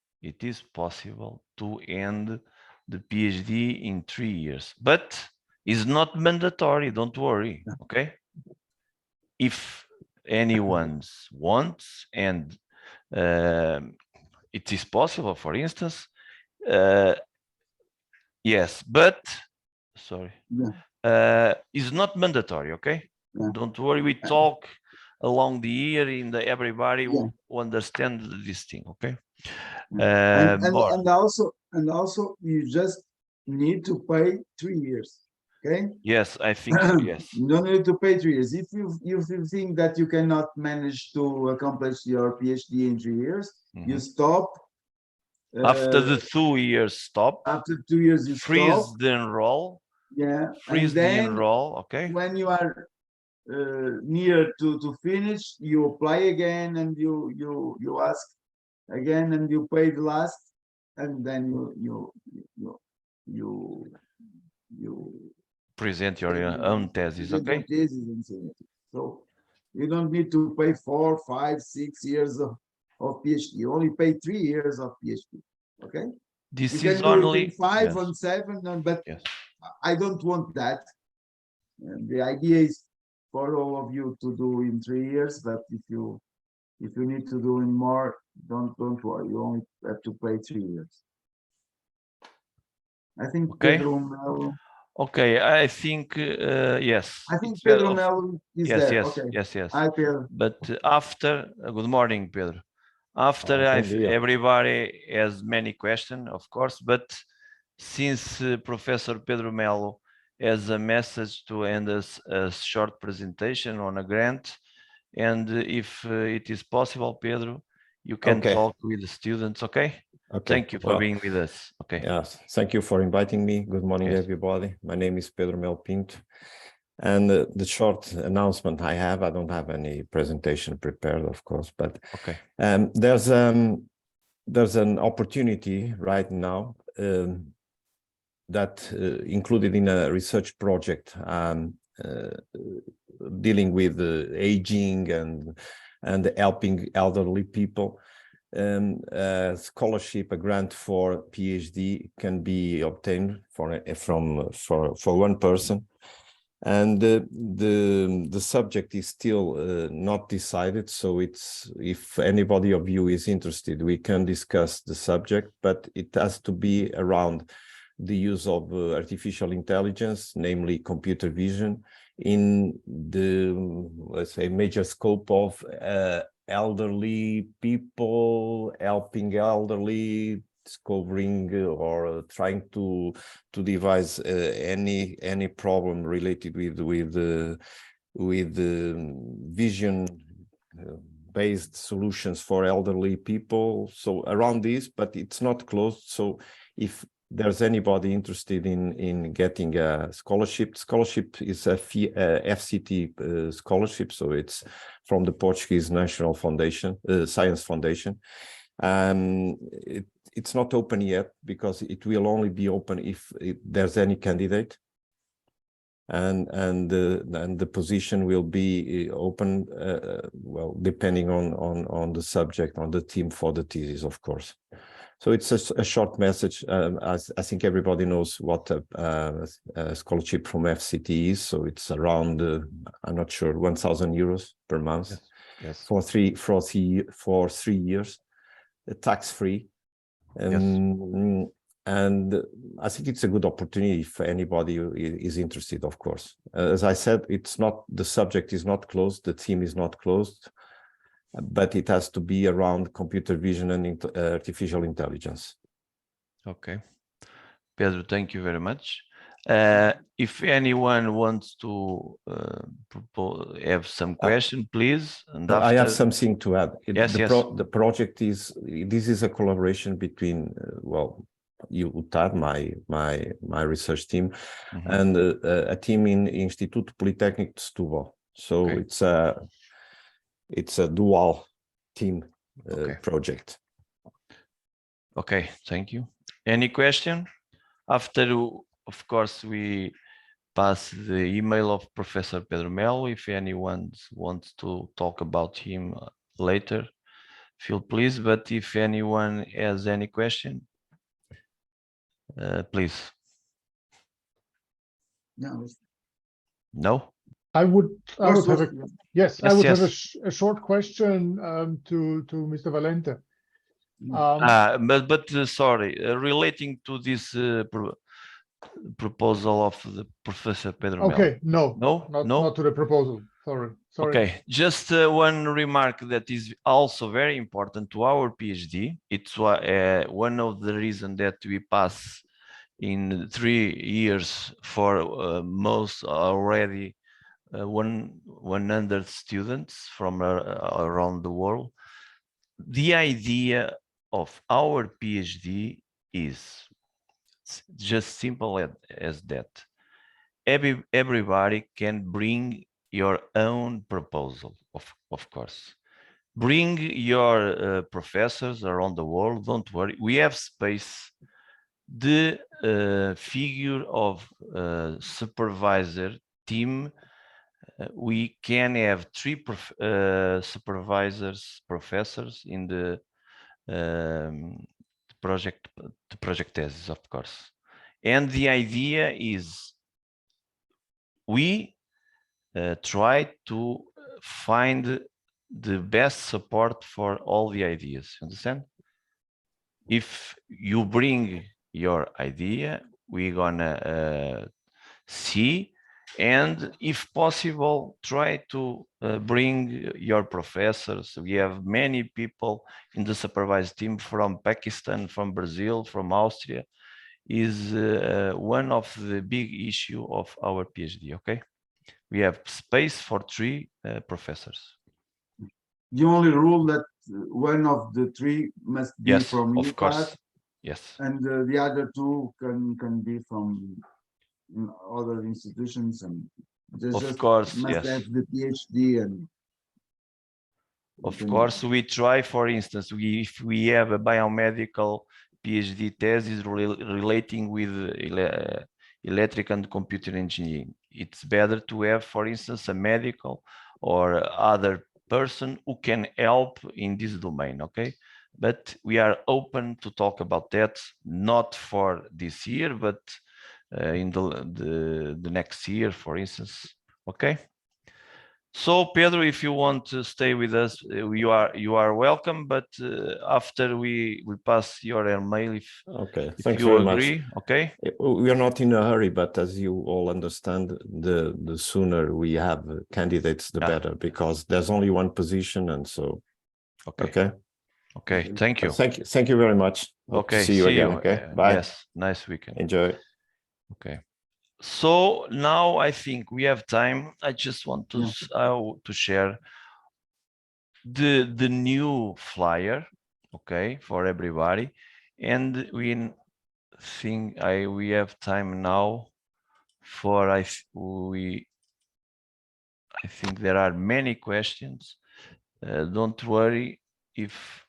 to end the PhD in 3 years, but it's not mandatory. Don't worry. Okay, if anyone wants, and it is possible, for instance, yes, but sorry, it's not mandatory. Okay, don't worry, we talk along the year, everybody will understand this thing. Okay, and also you just need to pay 3 years. Okay. Yes, I think so. Yes. You don't need to pay 3 years. If you think that you cannot manage to accomplish your PhD in 3 years, you stop. After the 2 years stop. After 2 years you freeze stop. the enroll. Yeah. Freeze and then the enroll. Okay. When you are near to finish, you apply again, and you ask again, and you pay the last, and then you present your own thesis. Okay. So you don't need to pay 4, 5, 6 years of PhD. You only pay 3 years of PhD. Okay. This you is can do only it in 5 and 7, but I don't want that. And the idea is for all of you to do in 3 years, but if you need to do in more, don't worry. You only have to pay 3 years. I think Pedro Melo. Okay, I think yes. I think Pedro Melo is yes, there. Yes, okay. yes. Hi, Pedro. But after, good morning, Pedro. After everybody has many questions, of course, but since Professor Pedro Melo has a message to end us a short presentation on a grant, and if it is possible, Pedro, you can talk with the students. Okay. Thank you for being with us. Okay. Yes, thank you for inviting me. Good morning, everybody. My name is Pedro Melo Pinto, and the short announcement I don't have any presentation prepared, of course, but there's an opportunity right now that included in a research project dealing with aging and helping elderly people. A scholarship, a grant for PhD can be obtained for one person, and the subject is still not decided. So if anybody of you is interested, we can discuss the subject, but it has to be around the use of artificial intelligence, namely computer vision, in the, let's say, major scope of elderly people, helping elderly, discovering or trying to devise any problem related with vision based solutions for elderly people. So around this, but it's not closed. So if there's anybody interested in getting a scholarship is a FCT scholarship, so it's from the Portuguese National Foundation, Science Foundation. It's not open yet, because it will only be open if there's any candidate, and the position will be open, well, depending on the subject, on the theme for the thesis, of course. So it's a short message. I think everybody knows what a scholarship from FCT is. So it's around, I'm not sure, 1,000 euros per month. Yes. Yes. For 3 years, tax-free. Yes. And I think it's a good opportunity if anybody is interested, of course. As I said, the subject is not closed, the theme is not closed, but it has to be around computer vision and artificial intelligence. Okay. Pedro, thank you very much. If anyone wants to have some question, please. And after... I have something to add. Yes, The project this is a collaboration between, well, UTAD, my research team, and a team in Instituto Politécnico de Setúbal. So okay. It's a dual team project. Okay, thank you. Any question? After, of course, we pass the email of Professor Pedro Melo. If anyone wants to talk about him later, feel please. But if anyone has any question, please. No. No? I would have a, yes, I would have a short question to Mr. Valente. But sorry, relating to this proposal of the Professor Pedro Melo. Okay, not to the proposal. Sorry. Okay, just one remark that is also very important to our PhD. It's one of the reasons that we pass in 3 years for most already 100 students from around the world. The idea of our PhD is just simple as that. Everybody can bring your own proposal, of course. Bring your professors around the world, don't worry. We have space. The figure of supervisor team, we can have 3 supervisors, professors in the project thesis, of course. And the idea is we try to find the best support for all the ideas. Understand? If you bring your idea, we're gonna see, and if possible, try to bring your professors. We have many people in the supervised team from Pakistan, from Brazil, from Austria. Is one of the big issue of our PhD. Okay, we have space for 3 professors. The only rule that one of the 3 must be from of UTAD, course. Yes, and the other 2 can be from other institutions, and of course, must have the PhD. And of course, we try, for instance, if we have a biomedical PhD thesis relating with electric and computer engineering, it's better to have, for instance, a medical or other person who can help in this domain. Okay, but we are open to talk about that, not for this year, but in the next year, for instance. Okay, so Pedro, if you want to stay with us, you are welcome, but after we pass your email, if thanks you very agree much. Okay, we are not in a hurry, but as you all understand, the sooner we have candidates, the better, because there's only one position, and so okay, thank you. Thank you very much. Hope to see you again. Okay, bye. Yes, nice weekend. Enjoy. Okay, so now I think we have time. I just want to share the new flyer, okay, for everybody, and we have time now for I think there are many questions. Don't worry. If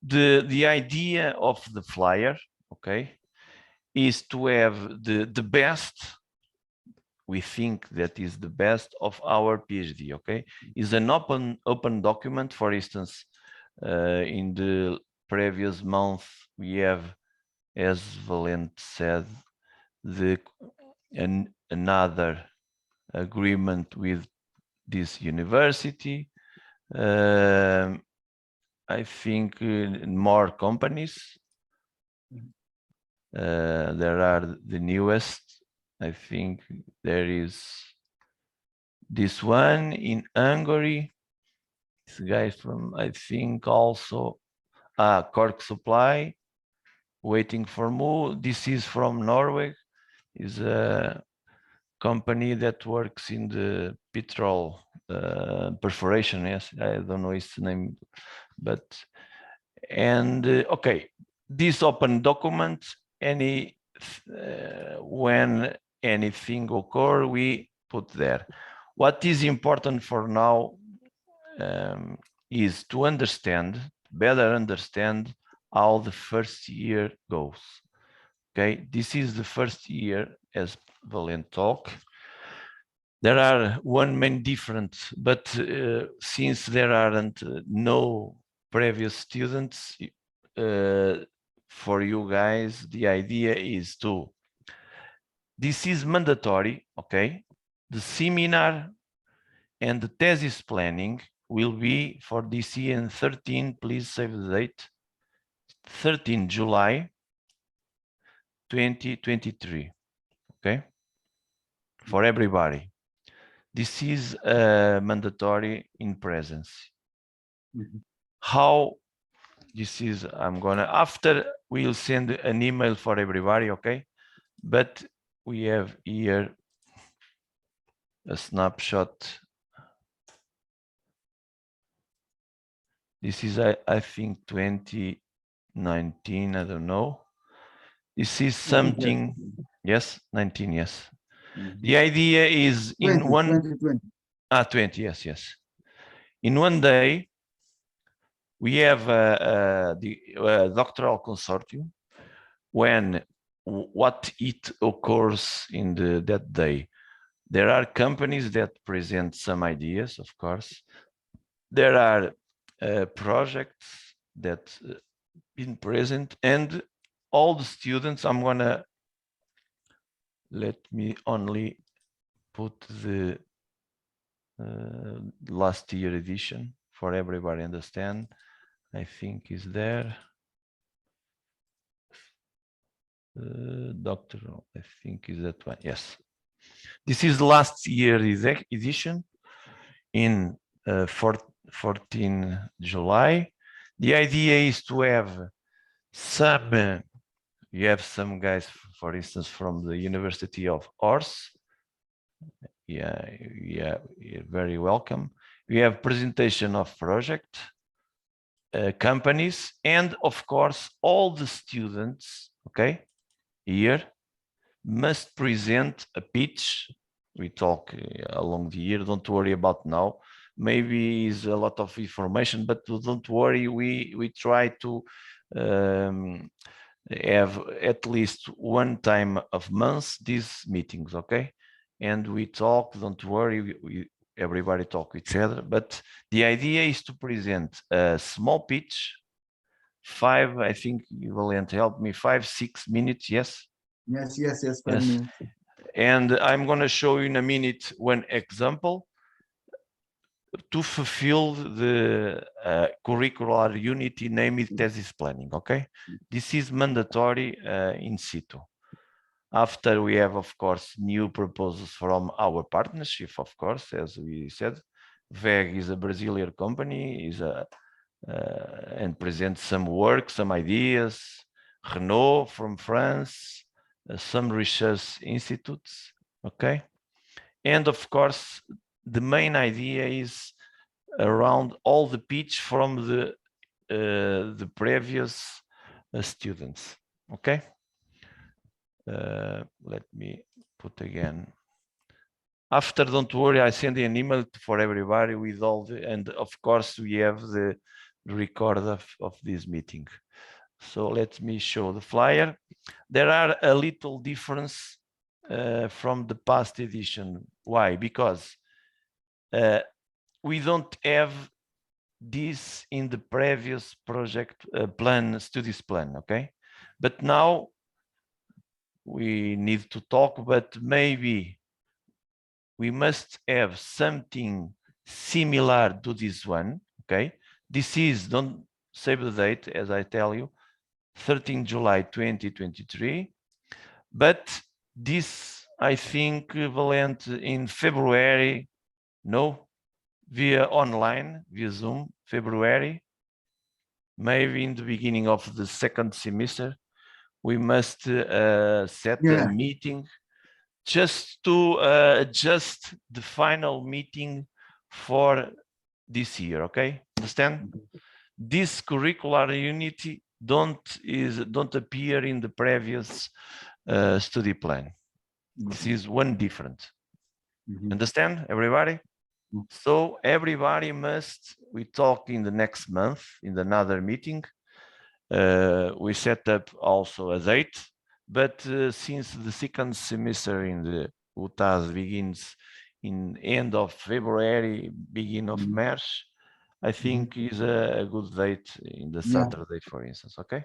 the idea of the flyer, okay, is to have the best, we think that is the best of our PhD. Okay, is an open document. For instance, in the previous month we have, as Valente said, another agreement with this university. I think more companies. There are the newest. I think there is this one in Hungary. This guy from, I think also, Cork Supply, waiting for more. This is from Norway. Is a company that works in the petrol perforation. Yes, I don't know its name, but okay, this open document, when anything occur, we put there. What is important for now is to better understand how the first year goes. Okay, this is the first year, as Valente talked. There are one main difference, but since there aren't no previous students, for you guys, the idea is this is mandatory, okay? The seminar and the thesis planning will be for this year in 13, please save the date, 13 July 2023, okay? For everybody. This is mandatory in presence. How this is, after we'll send an email for everybody, okay? But we have here a snapshot. This is, I think, 2019, I don't know. This is something, yes, 19, yes. The idea is in 2020. 20, yes. In one day, we have the doctoral consortium. What it occurs in that day. There are companies that present some ideas, of course. There are projects that been present, and all the students, let me only put the last year edition for everybody understand. I think is there. Doctoral, I think is that one. Yes. This is last year edition in 14 July. The idea is to have some, you have some guys, for instance, from the University of Ors. Yeah, you're very welcome. We have presentation of project, companies, and of course, all the students, okay, here must present a pitch. We talk along the year, don't worry about now. Maybe is a lot of information, but don't worry, we try to have at least one time of month these meetings, okay? And we talk, don't worry, everybody talk with each other, but the idea is to present a small pitch, I think Valente help me, 5-6 minutes, yes? Yes, 5 minutes. And I'm going to show you in a minute one example to fulfill the curricular unity, namely thesis planning, okay? This is mandatory in situ. After we have, of course, new proposals from our partnership, of course, as we said. WEG is a Brazilian company, and presents some work, some ideas. Renault from France, some research institutes, okay? And of course, the main idea is around all the pitch from the previous students, okay? Let me put again. After, don't worry, I send an email for everybody with all and of course we have the record of this meeting. So let me show the flyer. There are a little difference from the past edition. Why? Because we don't have this in the previous project studies plan, okay? But now we need to talk, but maybe we must have something similar to this one, okay? This is, don't save the date, as I tell you, 13 July 2023. But this, I think, Valente, in February, no, via online, via Zoom, February, maybe in the beginning of the second semester, we must set a meeting just to adjust the final meeting for this year, okay? Understand? This curricular unity don't appear in the previous study plan. This is one different. Understand, everybody? So everybody must, we talk in the next month, in another meeting. We set up also a date, but since the second semester in the UTAS begins in end of February, beginning of March, I think is a good date in the Saturday, for instance, okay?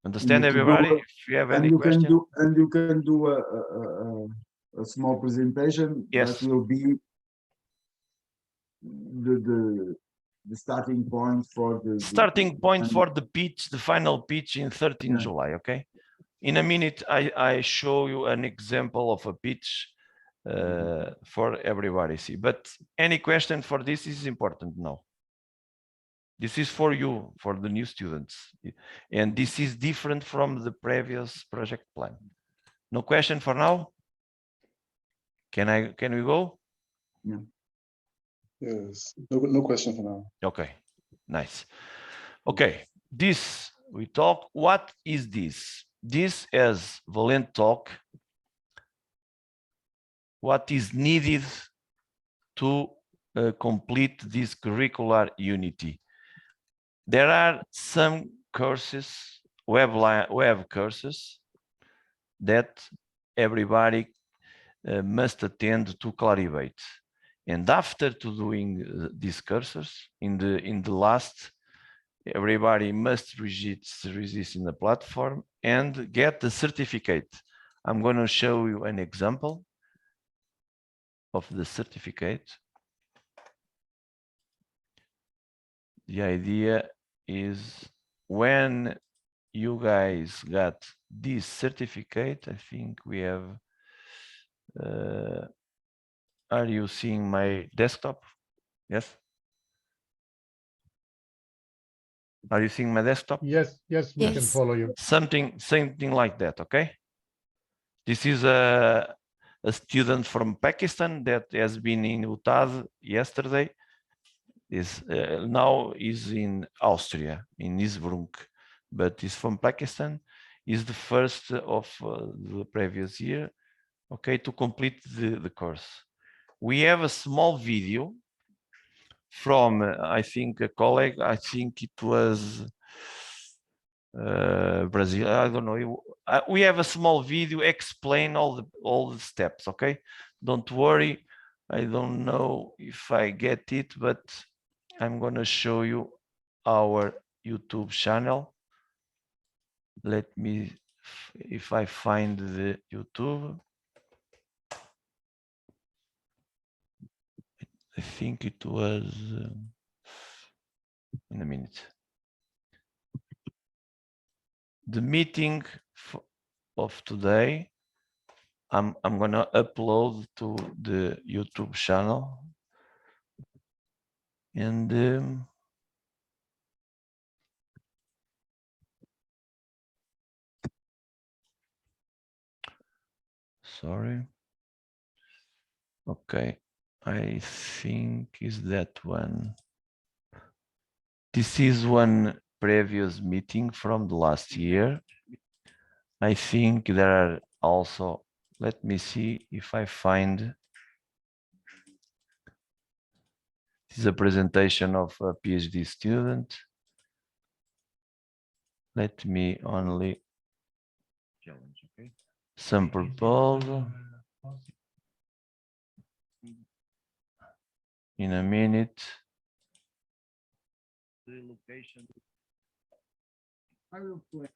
Understand, everybody? If you have any question. You can do a small presentation that will be the starting point for the pitch, the final pitch in 13 July, okay? In a minute, I show you an example of a pitch for everybody see. But any question for this is important now. This is for you, for the new students. And this is different from the previous project plan. No question for now? Can we go? Yeah. Yes, no question for now. Okay, nice. Okay, this we talk. What is this? This, as Valente talk, what is needed to complete this curricular unity? There are some courses, web courses, that everybody must attend to Clarivate. And after to doing these courses, in the last, everybody must register in the platform and get the certificate. I'm going to show you an example of the certificate. The idea is when you guys got this certificate, I think we have, are you seeing my desktop? Yes? Are you seeing my desktop? Yes, we can follow you. Something like that, okay? This is a student from Pakistan that has been in UTAD yesterday. Now is in Austria, in Innsbruck, but is from Pakistan. Is the first of the previous year, okay, to complete the course. We have a small video from, I think, a colleague, I think it was Brazil, I don't know. We have a small video explain all the steps, okay? Don't worry, I don't know if I get it, but I'm gonna show you our YouTube channel. Let me, if I find the YouTube. I think it was in a minute. The meeting of today, I'm gonna upload to the YouTube channel, and sorry. Okay, I think is that one. This is one previous meeting from the last year. I think there are also, let me see if I find. This is a presentation of a PhD student. Let me only some proposal. In a minute. the location. I will play.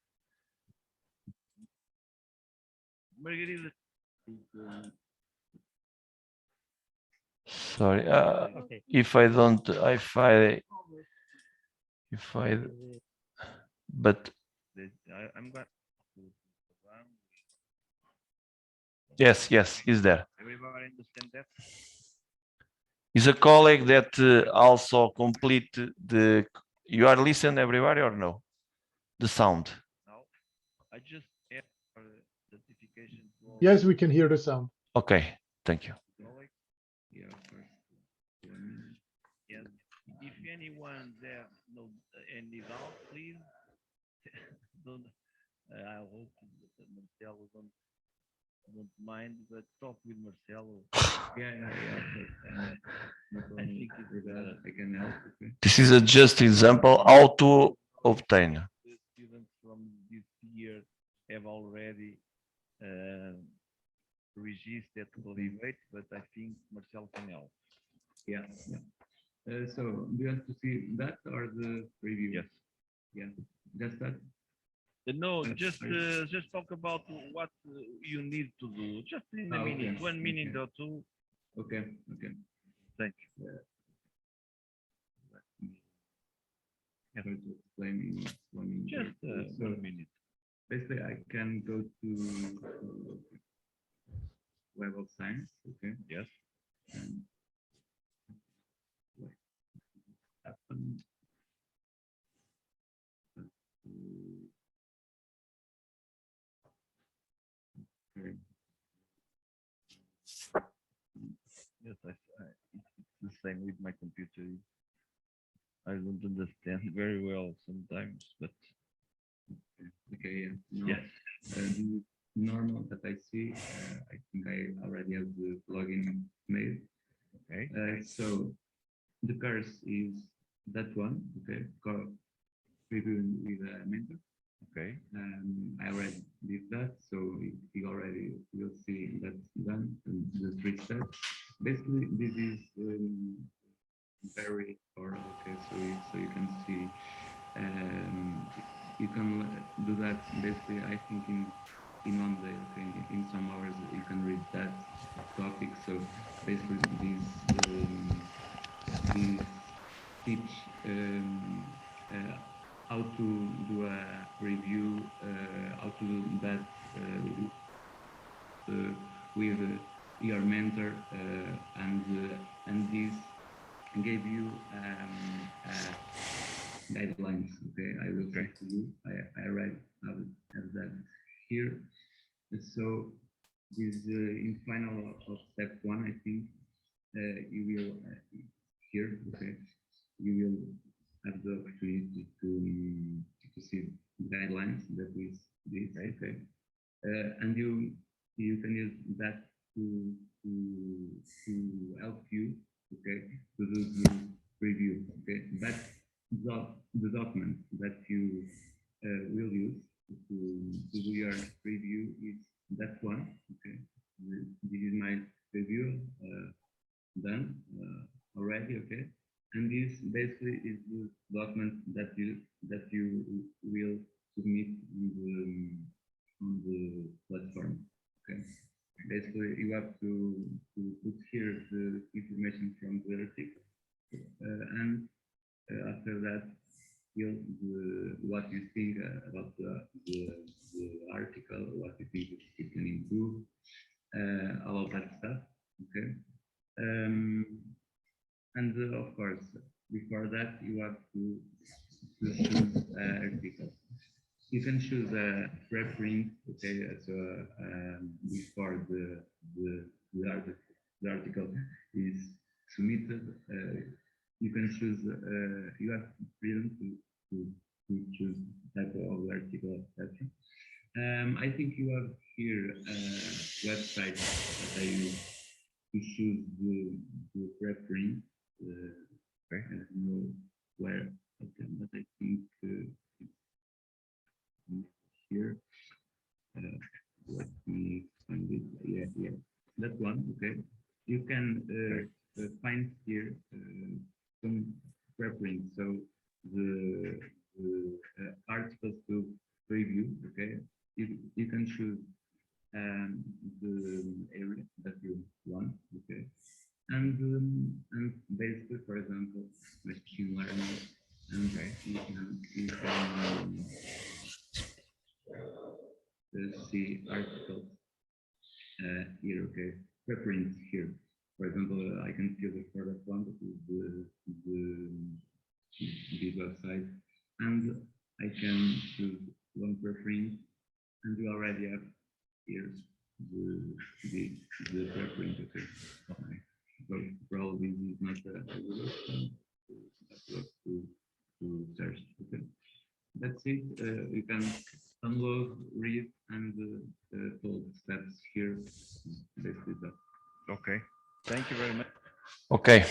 Margarida. Sorry, if I don't, but I'm going. Yes, he's there. Everybody understand that? Is a colleague that also complete the. You are listening, everybody, or no? The sound. No, I just asked for certification. Yes, we can hear the sound. Okay, thank you. Yeah, yes. If anyone there knows any doubt, please don't. I hope that Marcelo don't mind, but talk with Marcelo. Yeah. I think I can help. Okay. This is a just example how to obtain. The students from this year have already registered to debate, but I think Marcelo can help. Yeah. So do you want to see that or the review? Yes. Yeah. Just that. No, just talk about what you need to do. Just in a minute, okay. 1 minute or two. Okay. Thank you. Let me to explain in 1 minute. Just 1 minute. Basically, I can go to Web of Science. Okay. Yes. And happen. Okay. Yes, it's the same with my computer. I don't understand very well sometimes, but okay, yeah. This is normal that I see. I think I already have the login made. Okay. So the course is that one. Okay. Reviewing with a mentor. Okay. I already did that, so you already will see that's done. The 3 steps. Basically, this is very thorough. Okay, so you can see. You can do that basically. I think in 1 day. Okay, in some hours you can read that topic. So basically, these teach how to do a review, how to do that with your mentor, and this gave you guidelines. Okay, I will try to do. I already have that here. So this in final of step 1, I think you will here. Okay, you will have the opportunity to see guidelines that is this. Okay, and you can use that to help you. Okay, to do the review. Okay, but the document that you will use to do your review is that one. Okay, this is my review done already. Okay, and this basically is the document that you will submit on the platform. Okay, basically you have to put here the information from the article, and after that, what you think about the article, what you think it can improve, all of that stuff. Okay, and of course, before that, you have to choose article. You can choose a preprint. Okay, so before the article is submitted. You can choose. You have freedom to choose type of article, etc. I think you have here websites that I use to choose the preprint. I don't know where of them, but I think here. Let me find it. Yeah, that one. Okay, you can find here some preprint. So the articles to preview. Okay, you can choose the area that you want. Okay, and basically, for example, machine learning, and you can see articles here. Okay, preference here. For example, I can see the product one, that is this website, and I can choose one preference, and you already have here the preference. Okay, so probably this is not to search. Okay, that's it. You can download, read, and follow the steps here. Basically that. Okay. Thank you very much. Okay.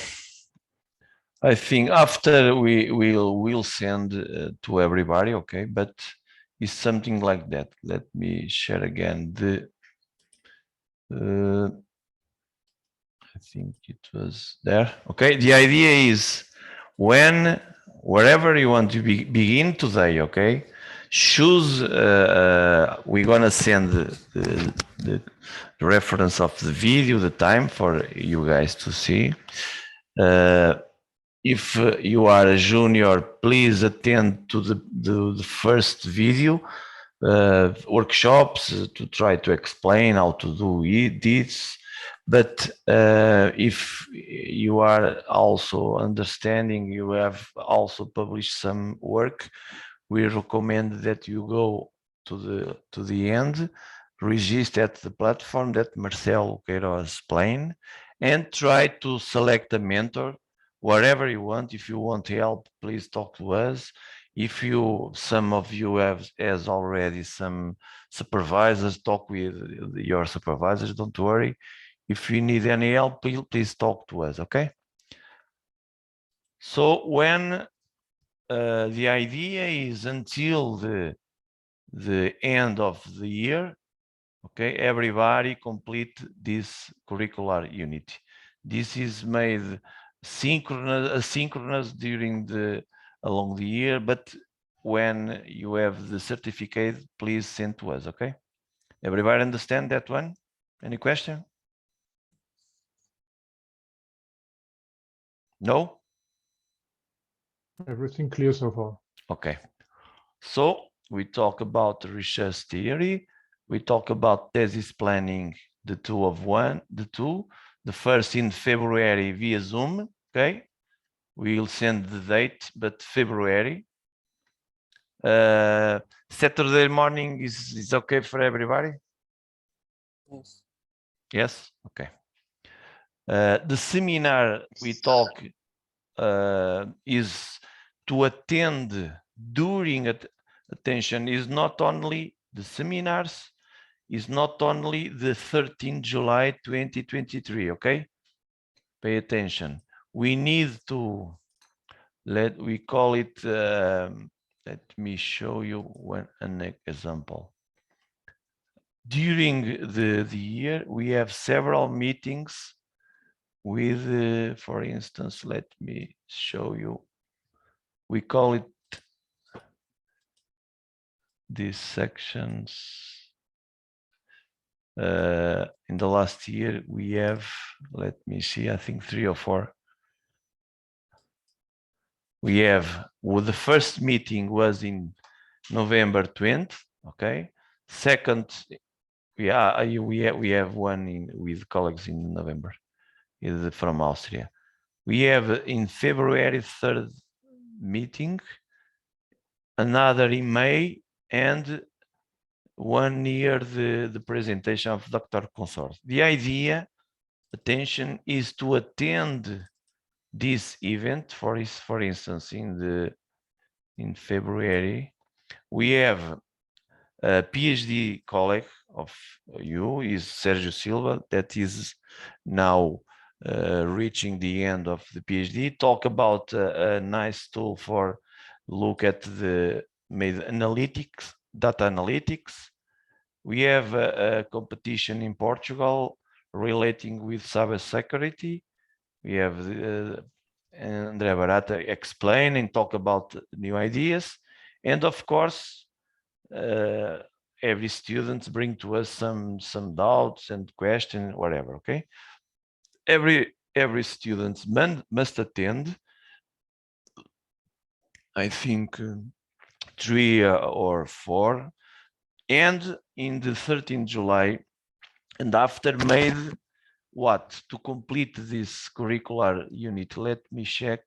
I think after we'll send to everybody, okay, but it's something like that. Let me share again the I think it was there. Okay, the idea is wherever you want to begin today, okay, choose we're gonna send the reference of the video, the time for you guys to see. If you are a junior, please attend to the first video workshops to try to explain how to do this. But if you are also understanding, you have also published some work, we recommend that you go to the end, register at the platform that Marcelo Queiroz explained, and try to select a mentor wherever you want. If you want help, please talk to us. If some of you has already some supervisors, talk with your supervisors, don't worry. If you need any help, please talk to us, okay? So when the idea is until the end of the year, okay, everybody complete this curricular unit. This is made asynchronous along the year, but when you have the certificate, please send to us, okay? Everybody understand that one? Any question? No? Everything clear so far. Okay. So we talk about research theory. We talk about thesis planning, the first in February via Zoom, okay? We'll send the date, but February. Saturday morning is okay for everybody? Yes. Yes? Okay. The seminar we talk is to attend during attention is not only the seminars, is not only the 13th July 2023, okay? Pay attention. We need to we call it let me show you an example. During the year, we have several meetings with, for instance, let me show you. We call it these sections. In the last year, we have, let me see, I think 3 or 4. We have, well, the first meeting was in November 20th, okay? Second, we have one with colleagues in November, is from Austria. We have in February 3rd meeting, another in May, and 1 year the presentation of Dr. Consort. The idea, attention, is to attend this event. For instance, in February, we have a PhD colleague of you is Sergio Silva, that is now reaching the end of the PhD. Talk about a nice tool for look at the analytics, data analytics. We have a competition in Portugal relating with cybersecurity. We have Andrea Barata explain and talk about new ideas. And of course, every student bring to us some doubts and questions, whatever, okay? Every student must attend, I think, 3 or 4, and in the 13th July, and after made what? To complete this curricular unit, let me check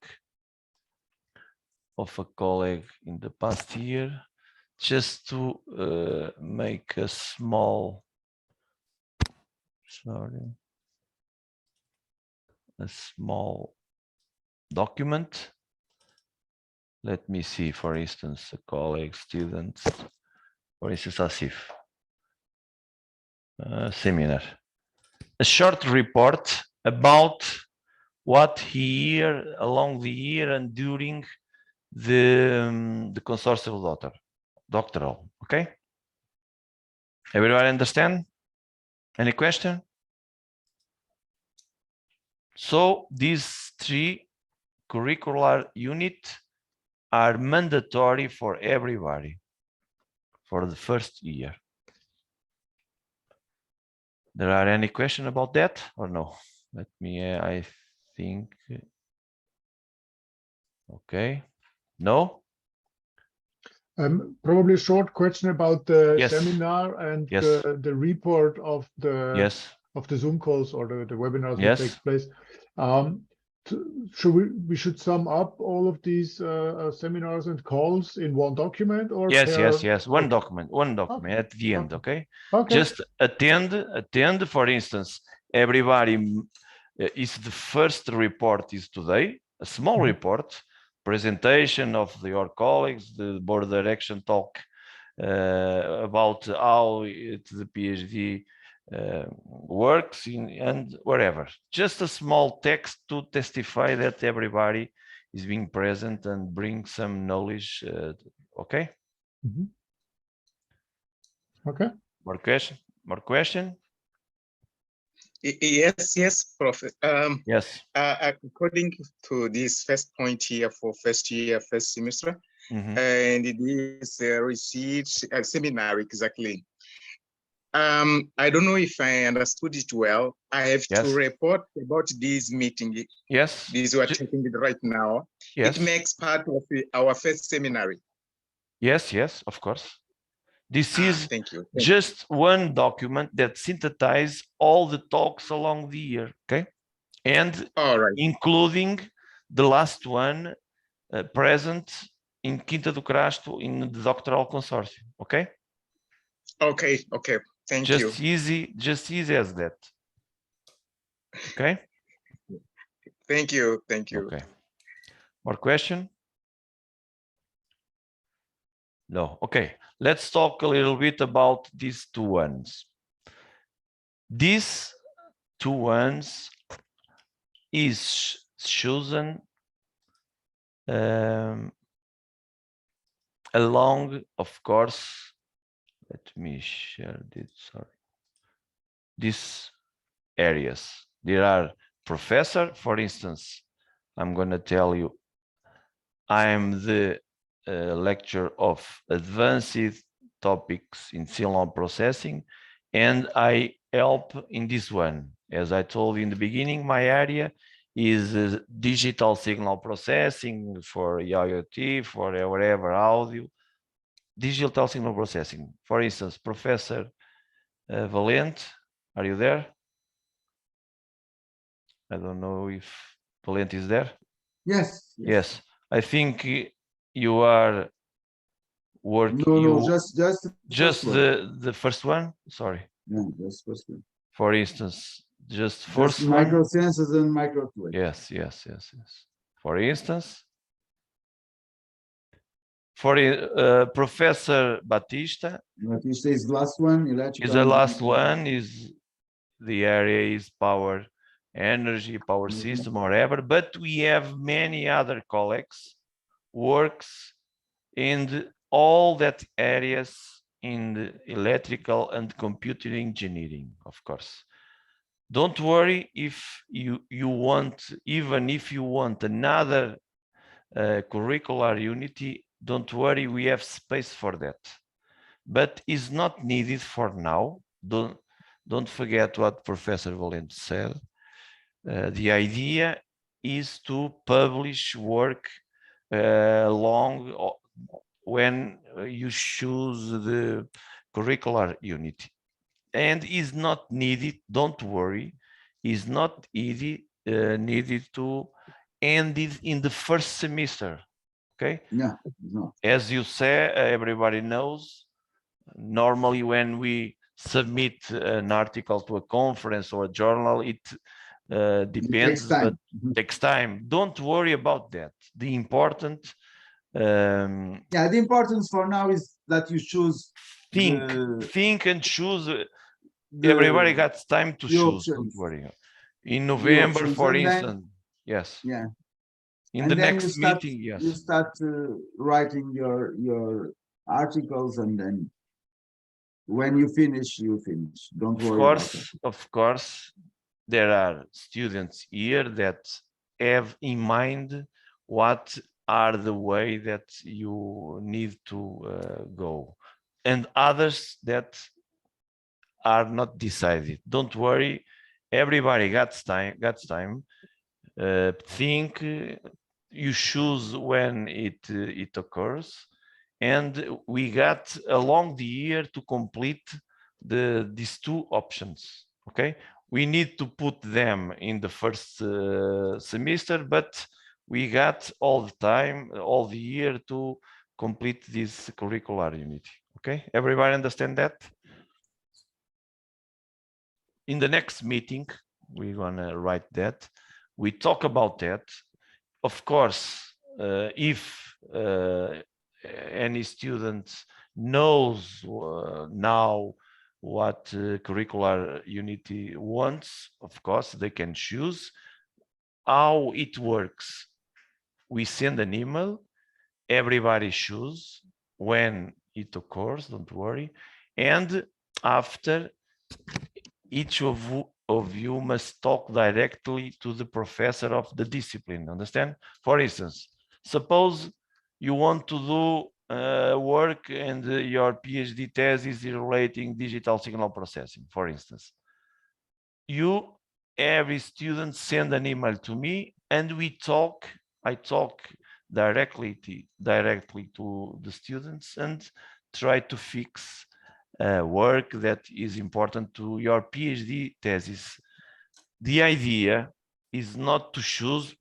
of a colleague in the past year, just to make a small, a small document. Let me see, for instance, a colleague, students, for instance, Asif, seminar. A short report about what he heard along the year and during the consortial doctoral, okay? Everybody understand? Any question? So these 3 curricular units are mandatory for everybody for the first year. There are any question about that or no? Let me, I think, okay, no? Probably a short question about the Yes. Seminar and Yes. the report of the Yes. of the Zoom calls or the webinars Yes. that takes place. We should sum up all of these seminars and calls in one document, or Yes. One document at the end, okay? Just attend. For instance, everybody is the first report is today, a small report, presentation of your colleagues, the board direction talk about how the PhD works and wherever. Just a small text to testify that everybody is being present and bring some knowledge. Okay. Okay. More question? Yes, Prof. Yes. According to this first point here for first year, first semester, and it is research seminar exactly. I don't know if I understood it well. I have to report about this meeting. Yes. This we are taking it right now. Yes. It makes part of our first seminar. Yes, of course. This is thank you. Just one document that synthesizes all the talks along the year, okay? And including the last one present in Quinta do Crasto in the doctoral consortium, okay? Okay, thank you. Just easy as that. Okay? Thank you. Okay. More question? No, okay. Let's talk a little bit about these 2 ones. These 2 ones is chosen along, of course, let me share this, sorry. These areas. There are professor, for instance, I'm going to tell you, I'm the lecturer of advanced topics in signal processing, and I help in this one. As I told you in the beginning, my area is digital signal processing for IoT, for whatever audio, digital signal processing. For instance, Professor Valente, are you there? I don't know if Valente is there. Yes. I think you are working. No, just the first one. Sorry. No, just first one. For instance, just first one. Micro sensors and microfluids. Yes. For instance, for Professor Baptista. Baptista is the last one. Is the last one. Is the area is power, energy, power system, or whatever. But we have many other colleagues works in all that areas in the electrical and computer engineering, of course. Don't worry if you want, even if you want another curricular unity, don't worry, we have space for that. But is not needed for now. Don't forget what Professor Valente said. The idea is to publish work long when you choose the curricular unity. And is not needed, don't worry, is not needed to end it in the first semester, okay? Yeah, no. As you say, everybody knows, normally when we submit an article to a conference or a journal, it depends, but takes time. Don't worry about that. The important yeah, the importance for now is that you choose think and choose. Everybody got time to choose. Don't worry. In November, for instance, yes. Yeah. In the next meeting, yes. You start writing your articles, and then when you finish, you finish. Don't worry about it. Of course, there are students here that have in mind what are the way that you need to go, and others that are not decided. Don't worry, everybody got time. Think, you choose when it occurs, and we got along the year to complete these two options. Okay, we need to put them in the first semester, but we got all the time, all the year to complete this curricular unity. Okay, everybody understand that? In the next meeting, we're gonna write that. We talk about that. Of course, if any student knows now what curricular unity wants, of course, they can choose. How it works, we send an email, everybody choose when it occurs, don't worry. And after, each of you must talk directly to the professor of the discipline, understand? For instance, suppose you want to do work and your PhD thesis is relating digital signal processing, for instance. You, every student, send an email to me and I talk directly to the students and try to fix work that is important to your PhD thesis. The idea is not to choose,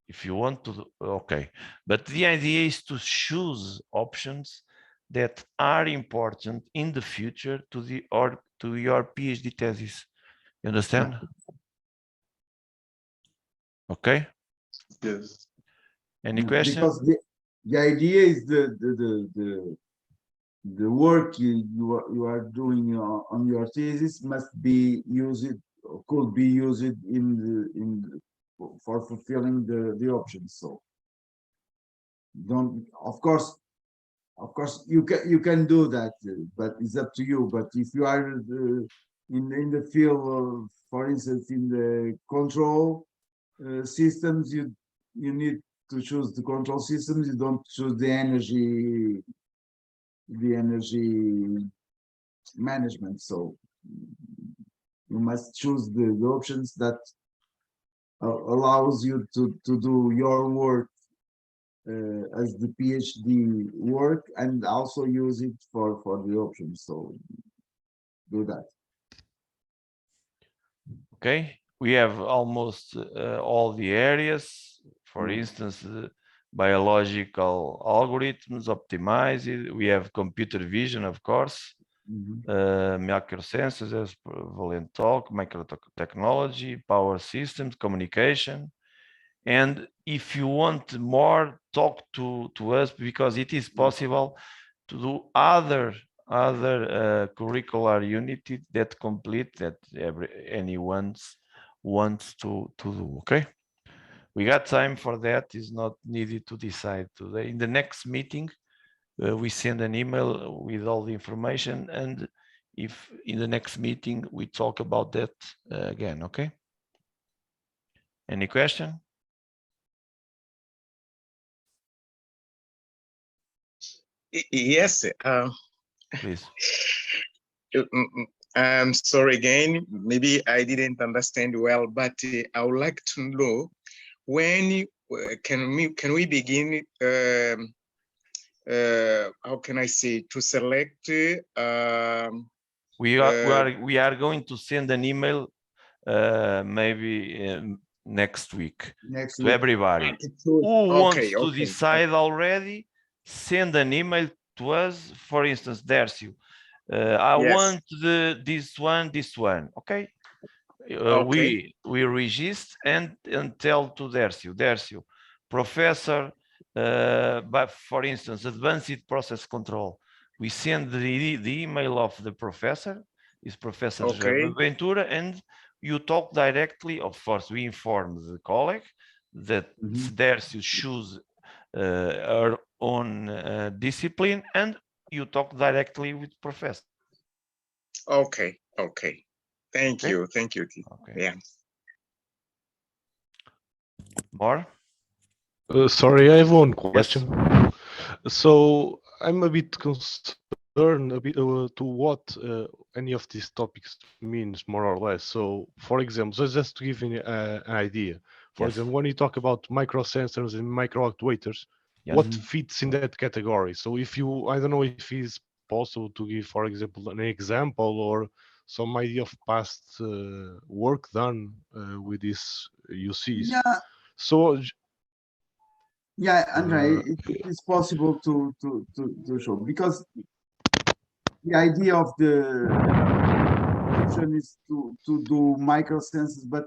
if you want to, okay, but the idea is to choose options that are important in the future to your PhD thesis. You understand? Okay. Yes. Any question? Because the idea is the work you are doing on your thesis must be used, or could be used for fulfilling the options. So don't, of course you can do that, but it's up to you. But if you are in the field of, for instance, in the control systems, you need to choose the control systems. You don't choose the energy management. So you must choose the options that allows you to do your work as the PhD work, and also use it for the options. So do that. Okay, we have almost all the areas. For instance, biological algorithms, optimized. We have computer vision, of course, microsensors, as Valente talk, microtechnology, power systems, communication. And if you want more, talk to us, because it is possible to do other curricular unity that complete that anyone wants to do. Okay, we got time for that. Is not needed to decide today. In the next meeting, we send an email with all the information, and if in the next meeting we talk about that again, okay? Any question? Yes. Please. I'm sorry again, maybe I didn't understand well, but I would like to know when can we begin, how can I say, to select we are going to send an email maybe next week to everybody who wants to decide already. Send an email to us. For instance, Dercio, I want this one. Okay, we register and tell to Dercio, professor, but for instance, advanced process control. We send the email of the professor, is Professor José Ventura, and you talk directly. Of course, we inform the colleague that Dercio choose her own discipline, and you talk directly with professor. Okay. Thank you. Okay. Yeah. More? Sorry, I have one question. Yes. So I'm a bit concerned to what any of these topics means, more or less. So, for example, just to give you an idea. For example, when you talk about microsensors and micro actuators, what fits in that category? So if you, I don't know if it's possible to give, for example, an example or some idea of past work done with these UCs. Yeah. So yeah, Andre, it is possible to show, because the idea of the option is to do microsensors, but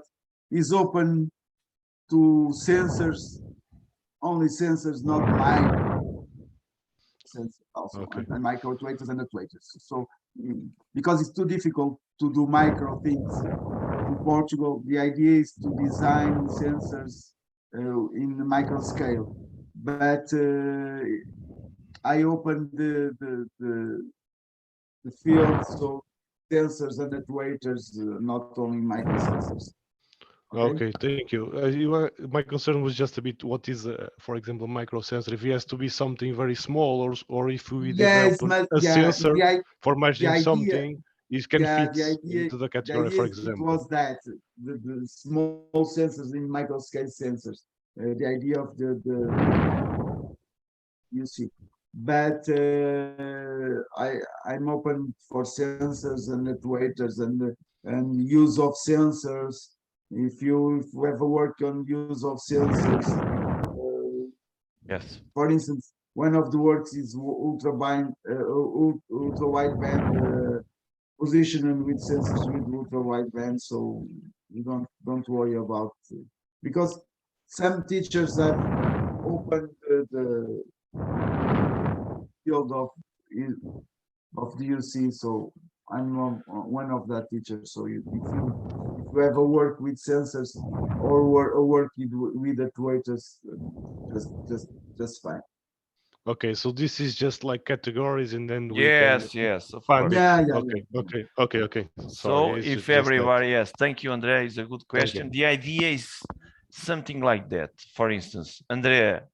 is open to sensors, only sensors, not micro sensors also, and micro actuators and actuators. So because it's too difficult to do micro things in Portugal, the idea is to design sensors in the micro scale. But I opened the field, so sensors and actuators, not only microsensors. Okay, thank you. My concern was just a bit what is, for example, microsensor. If it has to be something very small, or if we develop a sensor for measuring something, it can fit into the category, for example. It was that the small sensors in micro scale sensors. The idea of the you see, but I'm open for sensors and actuators and use of sensors. If you ever work on use of sensors, yes. For instance, one of the works is ultra wideband positioning with sensors with ultra wideband. So you don't worry about it, because some teachers have opened the field of the UC. So I'm one of that teachers. So if you ever work with sensors or work with actuators, just fine. Okay, so this is just like categories, and then we yes, of course. Okay. So if everybody, yes, thank you, Andrea. It's a good question. The idea is something like that. For instance, Andrea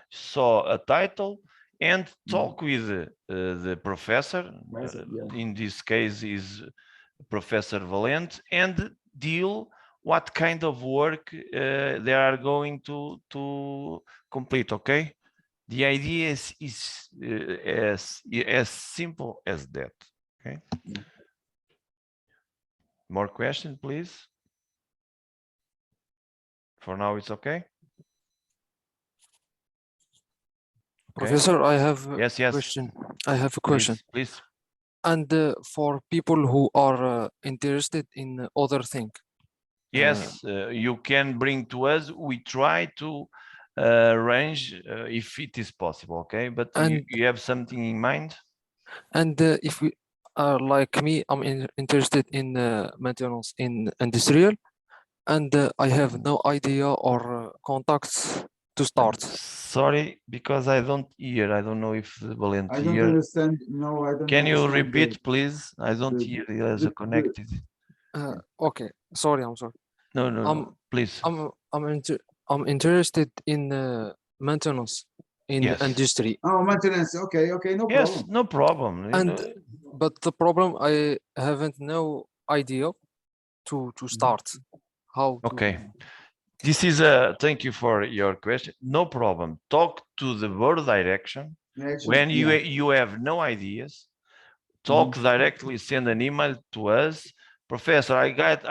saw a title and talk with the professor. In this case is Professor Valente, and deal what kind of work they are going to complete. Okay. The idea is as simple as that. Okay. More questions, please. For now, it's okay. Professor, I have a yes. question. I have a question. Please. And for people who are interested in other things. Yes, you can bring to us. We try to arrange if it is possible. Okay, but you have something in mind. And if we are like me, I'm interested in maintenance in industrial, and I have no idea or contacts to start. sorry, because I don't hear. I don't know if the Valente I don't hear. understand. No, I don't Can you understand repeat, please? I don't the- hear. There's a connected. Okay, sorry, I'm sorry. No, no, please. I'm interested in maintenance in Yes. industry. Oh, maintenance. Okay, okay, no Yes, problem. no problem. But the problem, I haven't no idea to start. How to... Okay. This is a thank you for your question. No problem. Talk to the board direction. When you have no ideas, talk directly, send an email to us. Professor,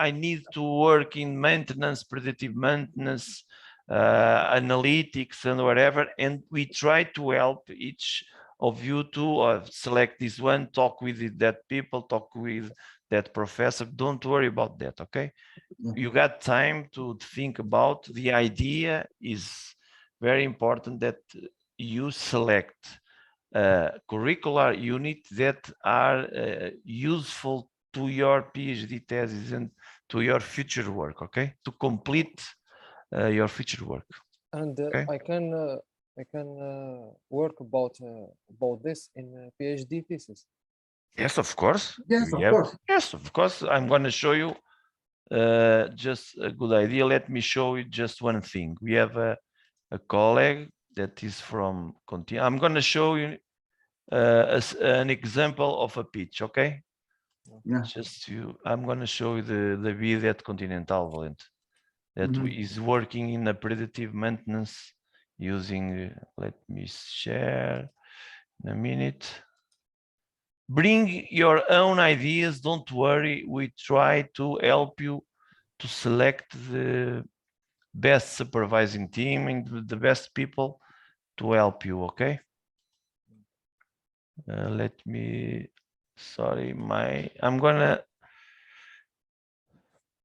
I need to work in maintenance, predictive maintenance, analytics and whatever, and we try to help each of you to select this one, talk with that people, talk with that professor. Don't worry about that, okay? You got time to think about. The idea is very important that you select curricular units that are useful to your PhD thesis and to your future work, okay? To complete your future work. And okay? I can work about this in PhD thesis. Yes, of course. Yes, of course. Yes, of course. I'm going to show you just a good idea. Let me show you just one thing. We have a colleague that is from Continental. I'm going to show you an example of a pitch, okay? Yeah. Just you. I'm going to show you the video at Continental Valente that is working in a predictive maintenance using. Let me share in a minute. Bring your own ideas. Don't worry. We try to help you to select the best supervising team and the best people to help you, okay? Let me, sorry, I'm gonna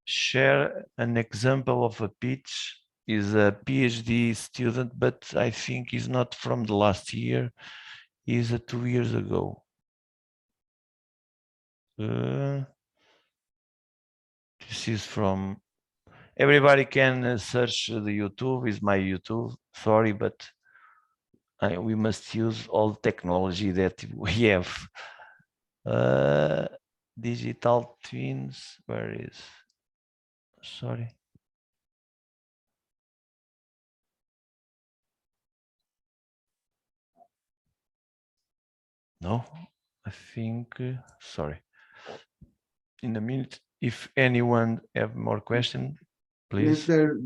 share an example of a pitch. Is a PhD student, but I think he's not from the last year. He's 2 years ago. This is from, everybody can search the YouTube, is my YouTube, sorry, but we must use all technology that we have. Digital twins, where is, sorry. No, I think, sorry. In a minute, if anyone have more question, please. Is there,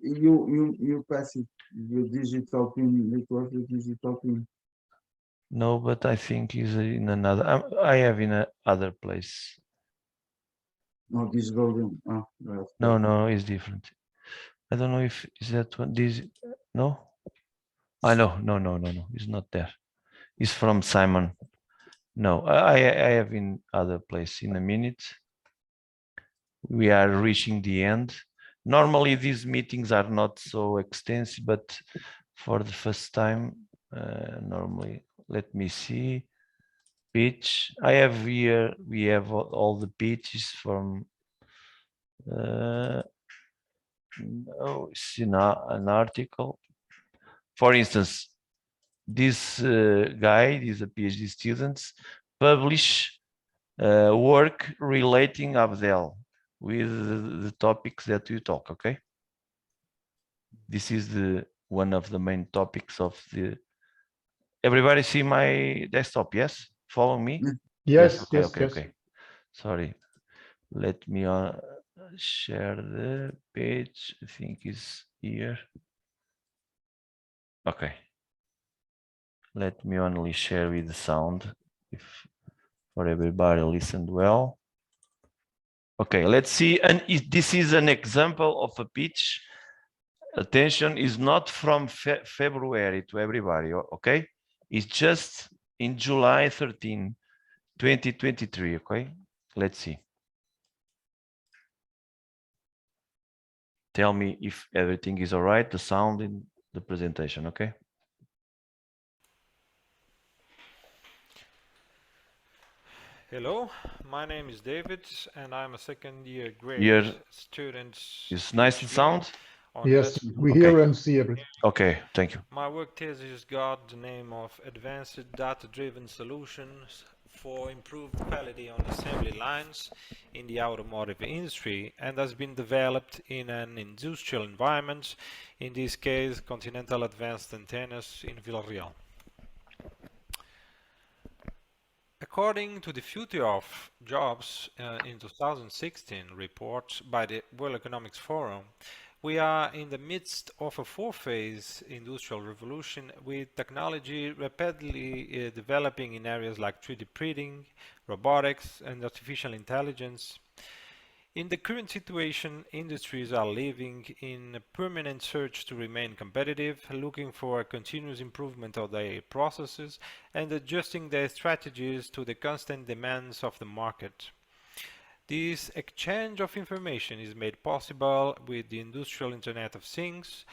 you pass it, your digital pin, it was the digital pin. No, but I think is in another, I have in another place. No, digital pin. Oh, right. No, it's different. I don't know if is that one, this, no? I know, no, it's not there. It's from Simon. No, I have in other place. In a minute. We are reaching the end. Normally these meetings are not so extensive, but for the first time, normally, let me see. Pitch. I have here, we have all the pitches from, no, it's in an article. For instance, this guy, these are PhD students, publish work relating Abdel with the topics that you talk, okay? This is one of the main topics of the. Everybody see my desktop? Yes, follow me. Yes, okay. Sorry, let me share the page. I think is here. Okay. Let me only share with the sound, if for everybody listened well. Okay, let's see. And this is an example of a pitch. Attention, is not from February to everybody, okay? It's just in July 13, 2023, okay? Let's see. Tell me if everything is all right, the sound in the presentation, okay? Hello, my name is David and I'm a second year grade Here student. is nice and sound. on Yes, electrical. we hear and see everything. Okay, thank you. My work thesis got the name of Advanced Data-Driven Solutions for Improved Quality on Assembly Lines in the Automotive Industry, and has been developed in an industrial environment, in this case Continental Advanced Antennas in Villarreal. According to the Future of Jobs in 2016 report by the World Economics Forum, we are in the midst of a four-phase industrial revolution, with technology rapidly developing in areas like 3D printing, robotics, and artificial intelligence. In the current situation, industries are living in a permanent search to remain competitive, looking for a continuous improvement of their processes and adjusting their strategies to the constant demands of the market. This exchange of information is made possible with the Industrial Internet of Things,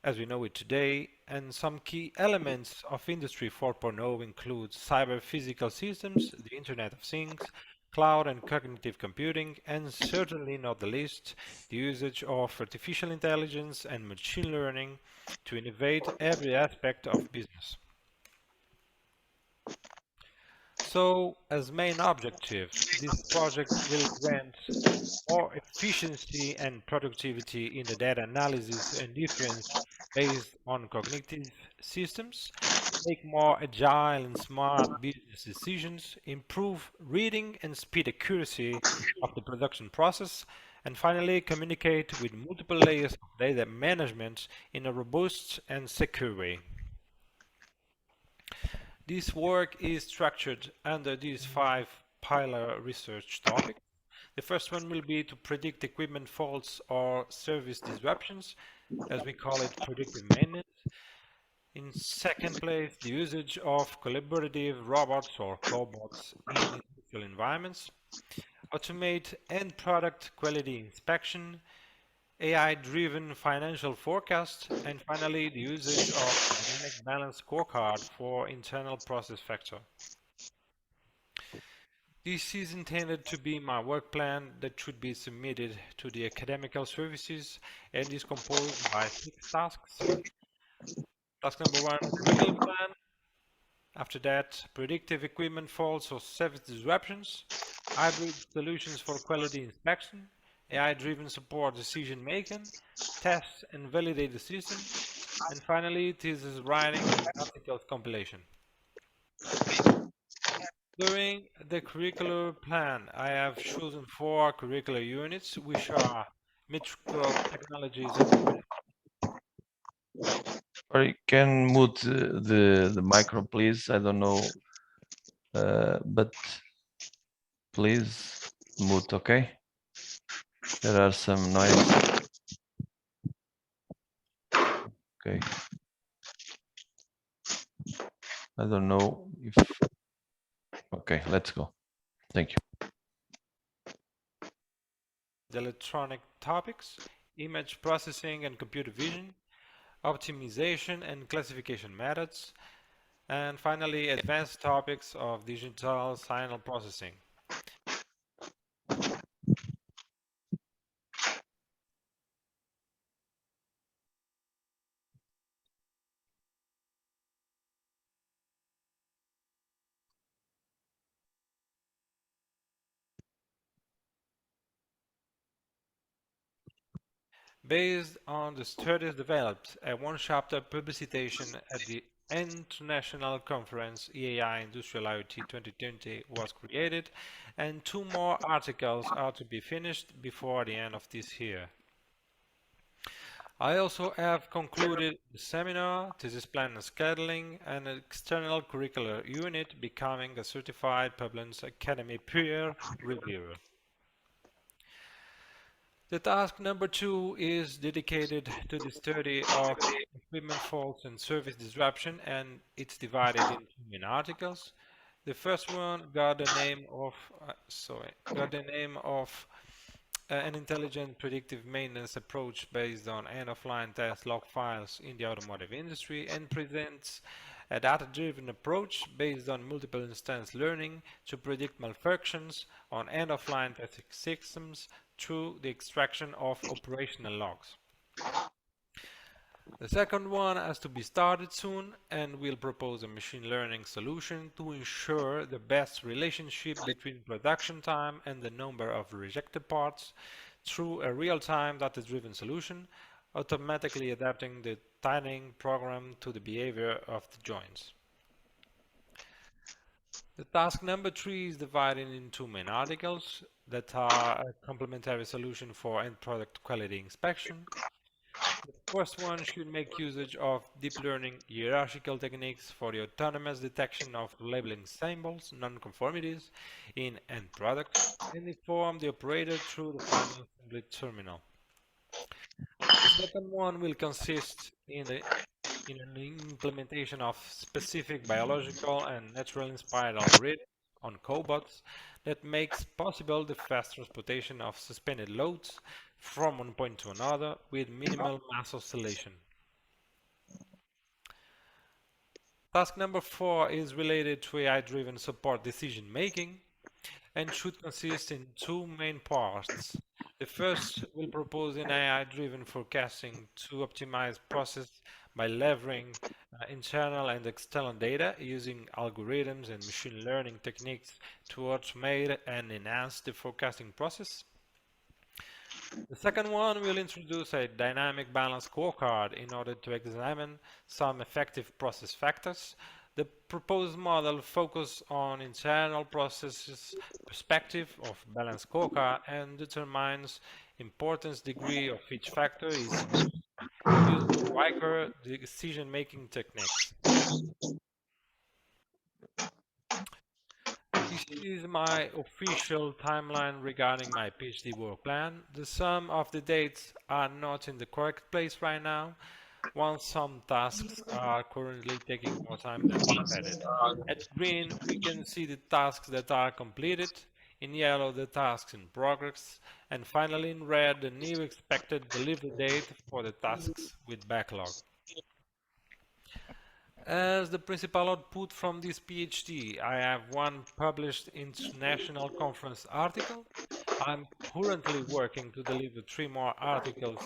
as we know it today, and some key elements of Industry 4.0 include cyber-physical systems, the Internet of Things, cloud and cognitive computing, and certainly not the least, the usage of artificial intelligence and machine learning to innovate every aspect of business. So, as main objective, this project will grant more efficiency and productivity in the data analysis and inference based on cognitive systems, make more agile and smart business decisions, improve reading and speed accuracy of the production process, and finally communicate with multiple layers of data management in a robust and secure way. This work is structured under these 5 pillar research topics. The first one will be to predict equipment faults or service disruptions, as we call it predictive maintenance. In second place, the usage of collaborative robots or cobots in industrial environments. Automate end product quality inspection, AI-driven financial forecast, and finally the usage of dynamic balance scorecard for internal process factor. This is intended to be my work plan that should be submitted to the academical services and is composed by 6 tasks. Task number 1, curriculum plan. After that, predictive equipment faults or service disruptions, hybrid solutions for quality inspection, AI-driven support decision making, test and validate the system, and finally thesis writing and articles compilation. During the curricular plan, I have chosen 4 curricular units, which are metrical technologies and Or you can mute the micro, please. I don't know, but please mute, okay? There are some noise. Okay. I don't know if. Okay, let's go. Thank you. the electronic topics, image processing and computer vision, optimization and classification methods, and finally advanced topics of digital signal processing. Based on the studies developed, a one-chapter publication at the International Conference EAI Industrial IoT 2020 was created, and 2 more articles are to be finished before the end of this year. I also have concluded the seminar, thesis plan and scheduling, and an external curricular unit, becoming a certified Populus Academy peer reviewer. The task number 2 is dedicated to the study of equipment faults and service disruption, and it's divided into main articles. The first one got the name of an intelligent predictive maintenance approach based on end-of-line test log files in the automotive industry, and presents a data-driven approach based on multiple instance learning to predict malfunctions on end-of-line testing systems through the extraction of operational logs. The second one has to be started soon, and we'll propose a machine learning solution to ensure the best relationship between production time and the number of rejected parts through a real-time data-driven solution, automatically adapting the tiling program to the behavior of the joints. The task number 3 is divided into 2 main articles that are a complementary solution for end product quality inspection. The first one should make usage of deep learning hierarchical techniques for the autonomous detection of labeling symbols, non-conformities in end products, and inform the operator through the final assembly terminal. The second one will consist in an implementation of specific biological and natural inspired algorithms on cobots that makes possible the fast transportation of suspended loads from one point to another with minimal mass oscillation. Task number 4 is related to AI-driven support decision making and should consist in 2 main parts. The first will propose an AI-driven forecasting to optimize process by leveraging internal and external data using algorithms and machine learning techniques to automate and enhance the forecasting process. The second one will introduce a dynamic balance scorecard in order to examine some effective process factors. The proposed model focuses on internal processes perspective of balance scorecard and determines importance degree of each factor is using Riker decision-making techniques. This is my official timeline regarding my PhD work plan. The sum of the dates are not in the correct place right now, while some tasks are currently taking more time than expected. At green, we can see the tasks that are completed, in yellow the tasks in progress, and finally in red the new expected delivery date for the tasks with backlog. As the principal output from this PhD, I have one published international conference article. I'm currently working to deliver 3 more articles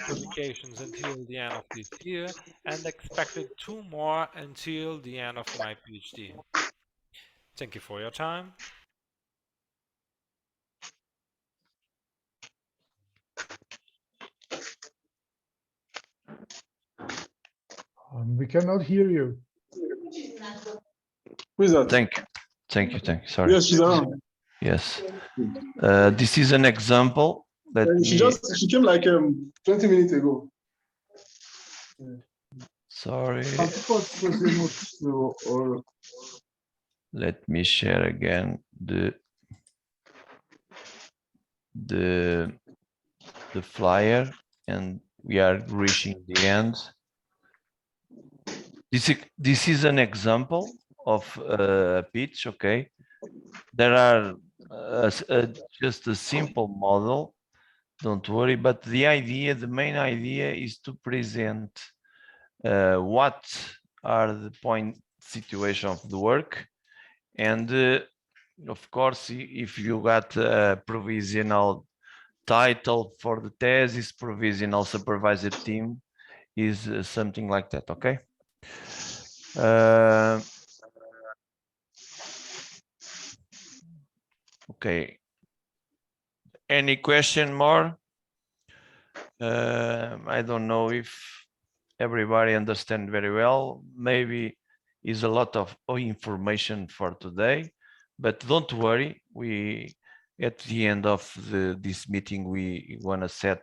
publications until the end of this year and expected 2 more until the end of my PhD. Thank you for your time. We cannot hear you. Who is that? Thank you. Thank you. Thank you. Sorry. Yes, she's around. Yes. This is an example that she came like 20 minutes ago. Sorry. Let me share again the flyer, and we are reaching the end. This is an example of a pitch. Okay, there are just a simple model. Don't worry, but the main idea is to present what are the point situation of the work, and of course, if you got a provisional title for the thesis, provisional supervisor team is something like that. Okay. Okay. Any question more? I don't know if everybody understand very well. Maybe is a lot of information for today, but don't worry. We at the end of this meeting, we want to set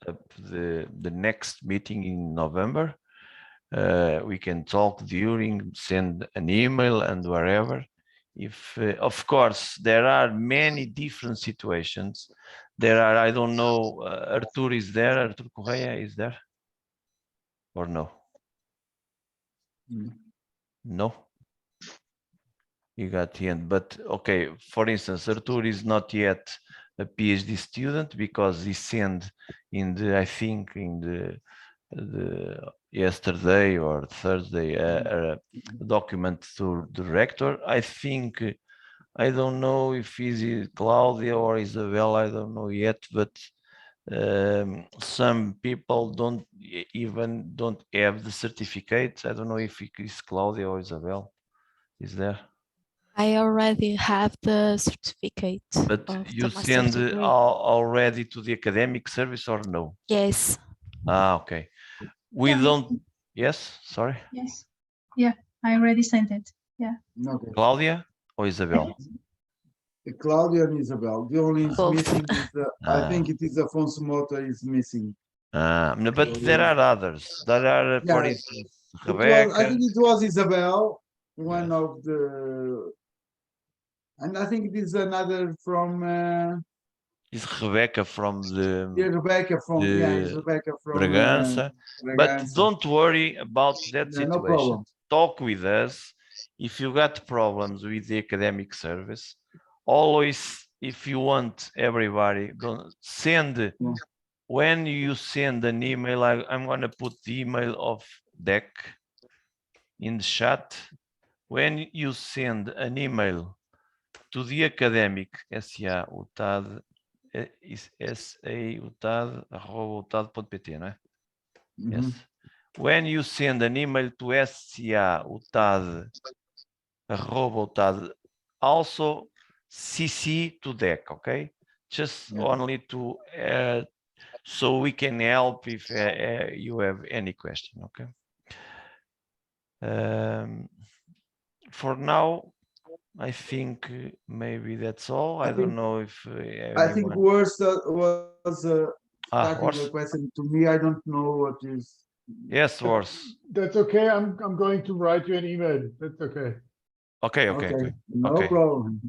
up the next meeting in November. We can talk during, send an email and wherever. If of course there are many different situations. There are, I don't know, Artur is there, Artur Correa is there or no? No? You got the end, but okay, for instance, Artur is not yet a PhD student because he sent in the, I think in the yesterday or Thursday a document to the rector. I think, I don't know if it's Claudia or Isabel, I don't know yet, but Some people don't have the certificate. I don't know if it is Claudia or Isabel is there. I already have the certificate. But of you the master's send degree. already to the academic service or no? Yes. Ah, okay. We Yeah. don't. Yes, sorry. Yes. Yeah, I already sent it. Yeah. Okay. Claudia or Isabel? Claudia and Isabel. The only is Both. missing is I think it is Afonso Mota is missing. No, but there are others. There are, for Yeah, instance, I Rebecca. think it was Isabel, one of the, and I think it is another from. Is Rebecca from the Yeah, Rebecca from. Yeah, it's Rebecca from. Bragança. But Bragança. don't worry about that Yeah, no situation. problem. Talk with us. If you got problems with the academic service, always, if you want everybody, don't send. When you send an email, I'm going to put the email of DEC in the chat. When you send an email to the academic, sa.utad, sa.utad@utad.pt, não é? Yes. When you send an email to sa.utad@utad, also CC to DEC, okay? Just only to so we can help if you have any question, okay? For now, I think maybe that's all. I don't know if I think worse was starting Horst? the question to me. I don't know what is. Yes, Horst. That's okay. I'm going to write you an email. That's okay. Okay. No Okay. problem.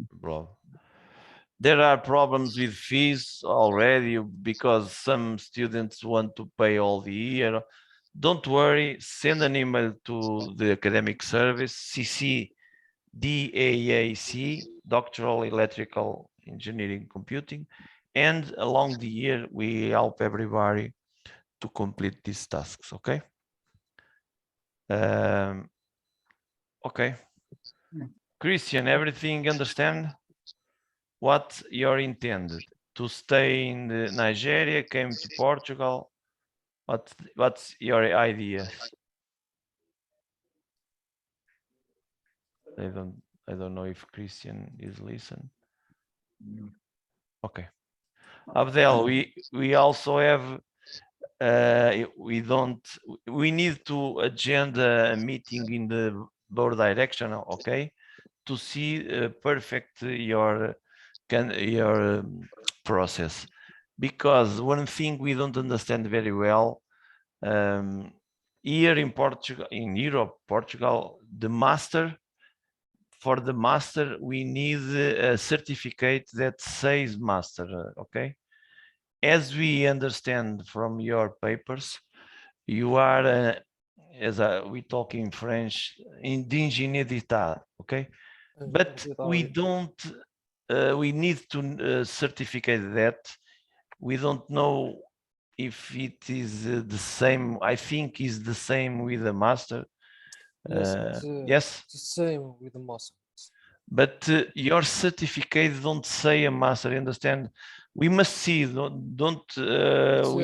There are problems with fees already because some students want to pay all the year. Don't worry, send an email to the academic service, CC DAAC, Doctoral Electrical Engineering Computing, and along the year we help everybody to complete these tasks, okay? Okay. Christian, everything understand? What you're intended? To stay in Nigeria, came to Portugal? What's your ideas? I don't know if Christian is listening. Okay. Abdel, we also have we need to agenda a meeting in the board direction, okay, to see perfect your process, because one thing we don't understand very well here in Portugal, in Europe, Portugal, for the master we need a certificate that says master, okay? As we understand from your papers, you are, we talk in French, in d'ingénieur d'état, okay? But we don't, we need to certificate that. We don't know if it is the same. I think is the same with the master. Yes? The same with the master. But your certificate don't say a master, understand? We must see, we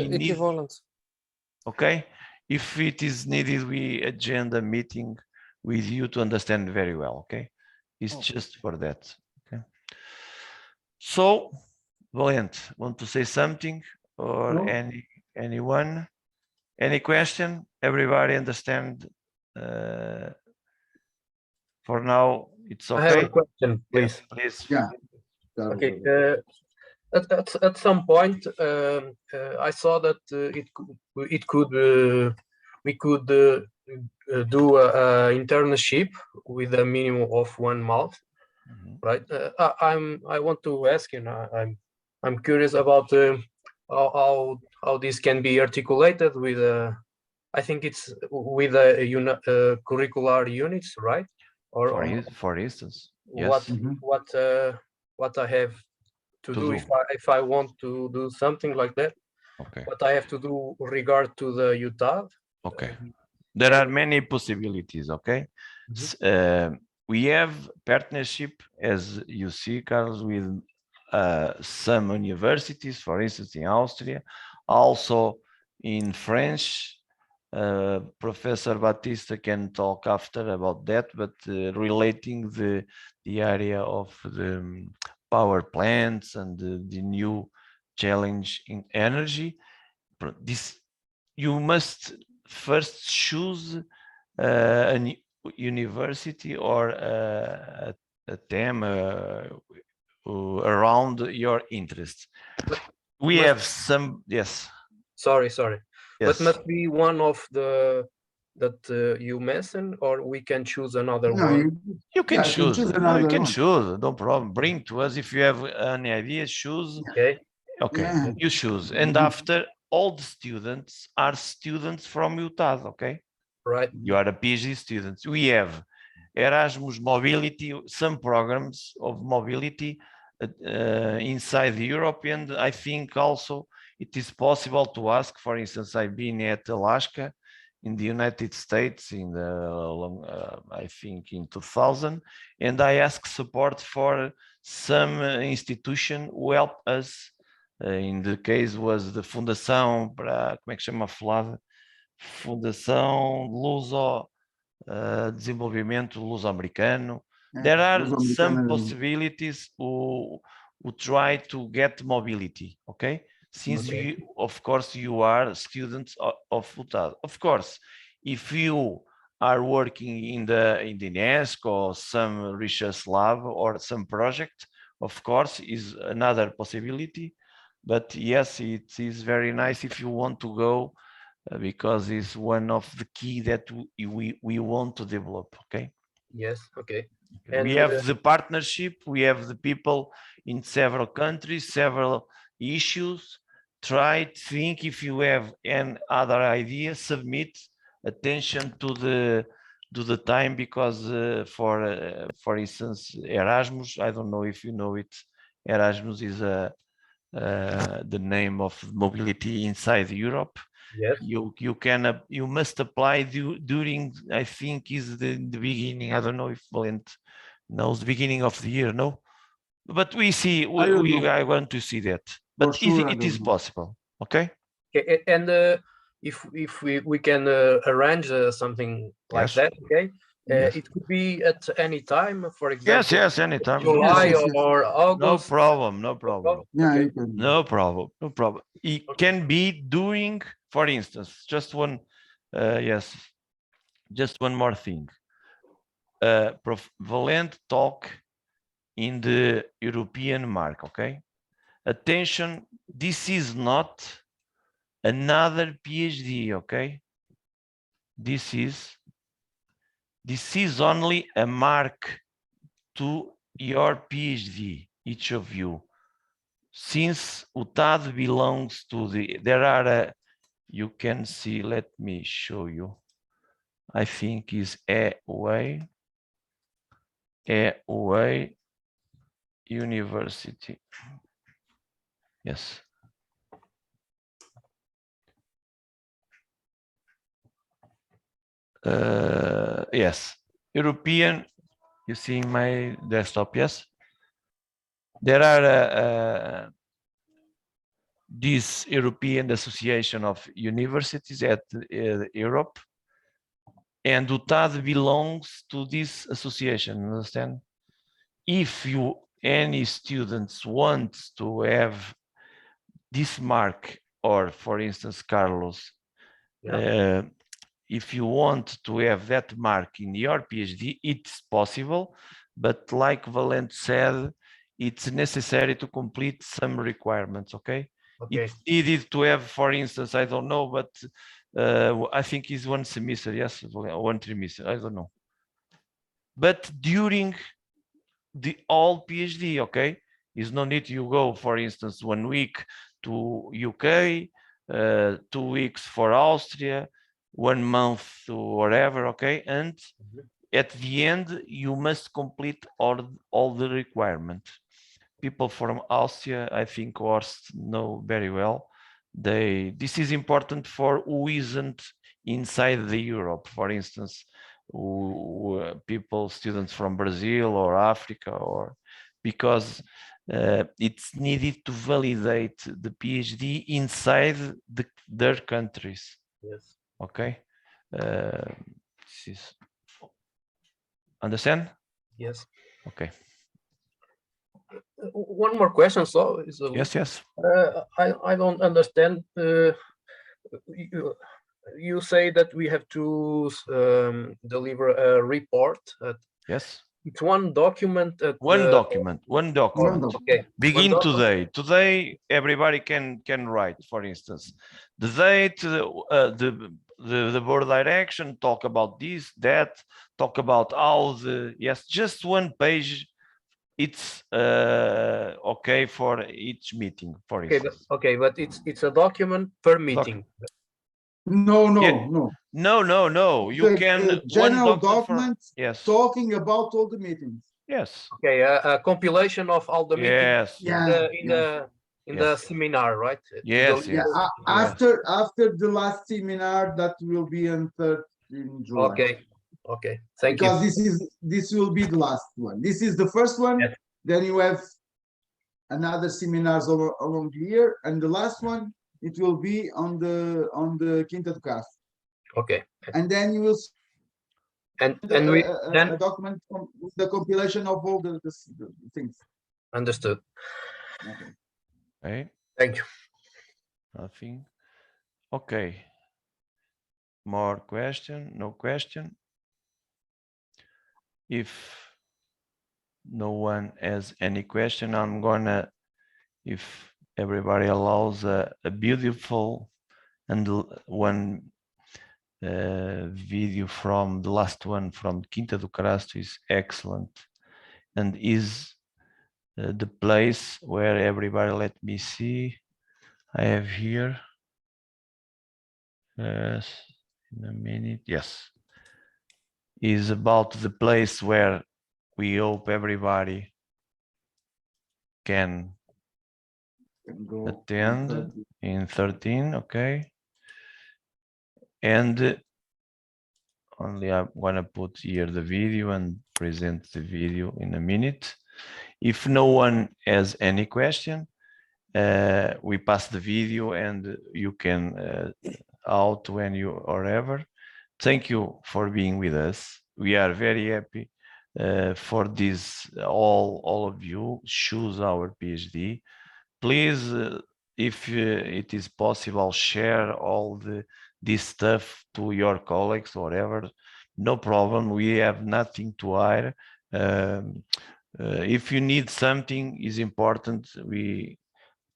need, equivalent. okay? If it is needed, we agenda meeting with you to understand very well, okay? It's just for that, okay? So, Valente, want to say something or No. anyone? Any question? Everybody understand? For now, it's okay. I have a question, please. Yes, please. Yeah. Okay. At some point, I saw that we could do a internship with a minimum of 1 month, right? I want to ask you now. I'm curious about how this can be articulated with I think it's with curricular units, right? Or for instance, yes. What I have to do if I want to do something like that. Okay. What I have to do regard to the UTAD. Okay. There are many possibilities, okay? We have partnership, as you see, Carlos, with some universities, for instance, in Austria, also in French. Professor Baptista can talk after about that, but relating the area of the power plants and the new challenge in energy. This you must first choose a university or a theme around your interests. We have some, yes. Sorry. Yes. But must be one of the that you mentioned, or we can choose another one. You can choose. No, you can one. choose. No problem. Bring to us if you have any idea. Choose. Okay. Okay. Yeah. You choose, and after all the students are students from UTAD. Okay. Right. You are a PhD student. We have Erasmus mobility, some programs of mobility inside Europe, and I think also it is possible to ask. For instance, I've been at Alaska in the United States in the I think in 2000, and I asked support for some institution who help us. In the case was the Fundação para, como é que chama, falada? Fundação Luso Desenvolvimento Luso-Americano. There are some possibilities who try to get mobility, okay? Since you, of course, you are students of UTAD. Of course, if you are working in the UNESCO or some research lab or some project, of course, is another possibility. But yes, it is very nice if you want to go because it's one of the key that we want to develop, okay? Yes, okay. We have the partnership, we have the people in several countries, several issues. Try to think if you have any other idea, submit. Attention to the time, because for instance, Erasmus, I don't know if you know it, Erasmus is the name of mobility inside Europe. Yes. You must apply during, I think is the beginning. I don't know if Valente knows, the beginning of the year, no? But we see, I want to see that. But sure, it is possible, okay? Okay, and if we can arrange something like that, okay? It could be at any time, for example. Yes, anytime. July or August. No problem. Okay. No problem. It can be during, for instance, just one, just one more thing. Prof. Valente talk in the European mark, okay? Attention, this is not another PhD, okay? This is only a mark to your PhD, each of you. Since UTAD belongs to there are, you can see, let me show you. I think is EWA University. Yes. Yes, European, you see my desktop, yes? There are this European Association of Universities at Europe, and UTAD belongs to this association, understand? If any students want to have this mark, or for instance, Carlos, if you want to have that mark in your PhD, it's possible, but like Valente said, it's necessary to complete some requirements, okay? It's needed to have, for instance, I don't know, but I think it's one semester, yes, one trimester, I don't know. But during the all PhD, okay? Is no need you go, for instance, 1 week to UK, 2 weeks for Austria, 1 month to whatever, okay? And at the end, you must complete all the requirements. People from Austria, I think Horst know very well. This is important for who isn't inside the Europe, for instance, people, students from Brazil or Africa, or because it's needed to validate the PhD inside their countries. Yes. Okay. This is, understand? Yes. Okay. One more question. So, yes. I don't understand. You say that we have to deliver a report. Yes. It's one document. One document. Okay. Begin today. Today, everybody can write. For instance, the date, the board direction. Talk about this, that. Talk about how the just one page. It's okay for each meeting. For instance. But it's a document per meeting. No. You can general document. Yes. Talking about all the meetings. Yes. Okay, a compilation of all the meetings in the seminar, right? Yes. After the last seminar that will be on 3rd in July. Okay. Thank you. Because this will be the last one. This is the first one. Yes. Then you have another seminars along the year, and the last one it will be on the Quinta do Castro. Okay. And then you will. And we then a document with the compilation of all the things. Understood. Okay. Thank you. Nothing. Okay. More question? No question? If no one has any question, I'm gonna, if everybody allows, a beautiful and one video from the last one from Quinta do Castro is excellent and is the place where everybody, let me see, I have here, yes, in a minute, yes, is about the place where we hope everybody can attend in 13, okay, and only I'm gonna put here the video and present the video in a minute. If no one has any question, we pass the video and you can out when you or ever. Thank you for being with us. We are very happy for this. All of you choose our PhD. Please, if it is possible, share all this stuff to your colleagues or whatever. No problem. We have nothing to hide. If you need something, is important. We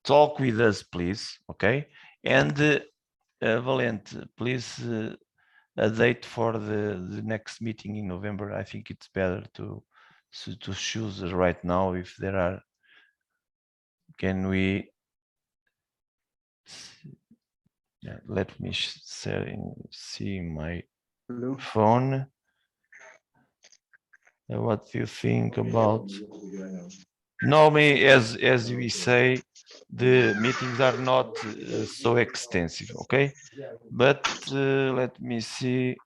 talk with us, please. Okay. And Valente, please a date for the next meeting in November. I think it's better to choose right now if there are. Can we? Let me see my phone. What do you think about? Normally, as we say, the meetings are not so extensive, okay? But let me see.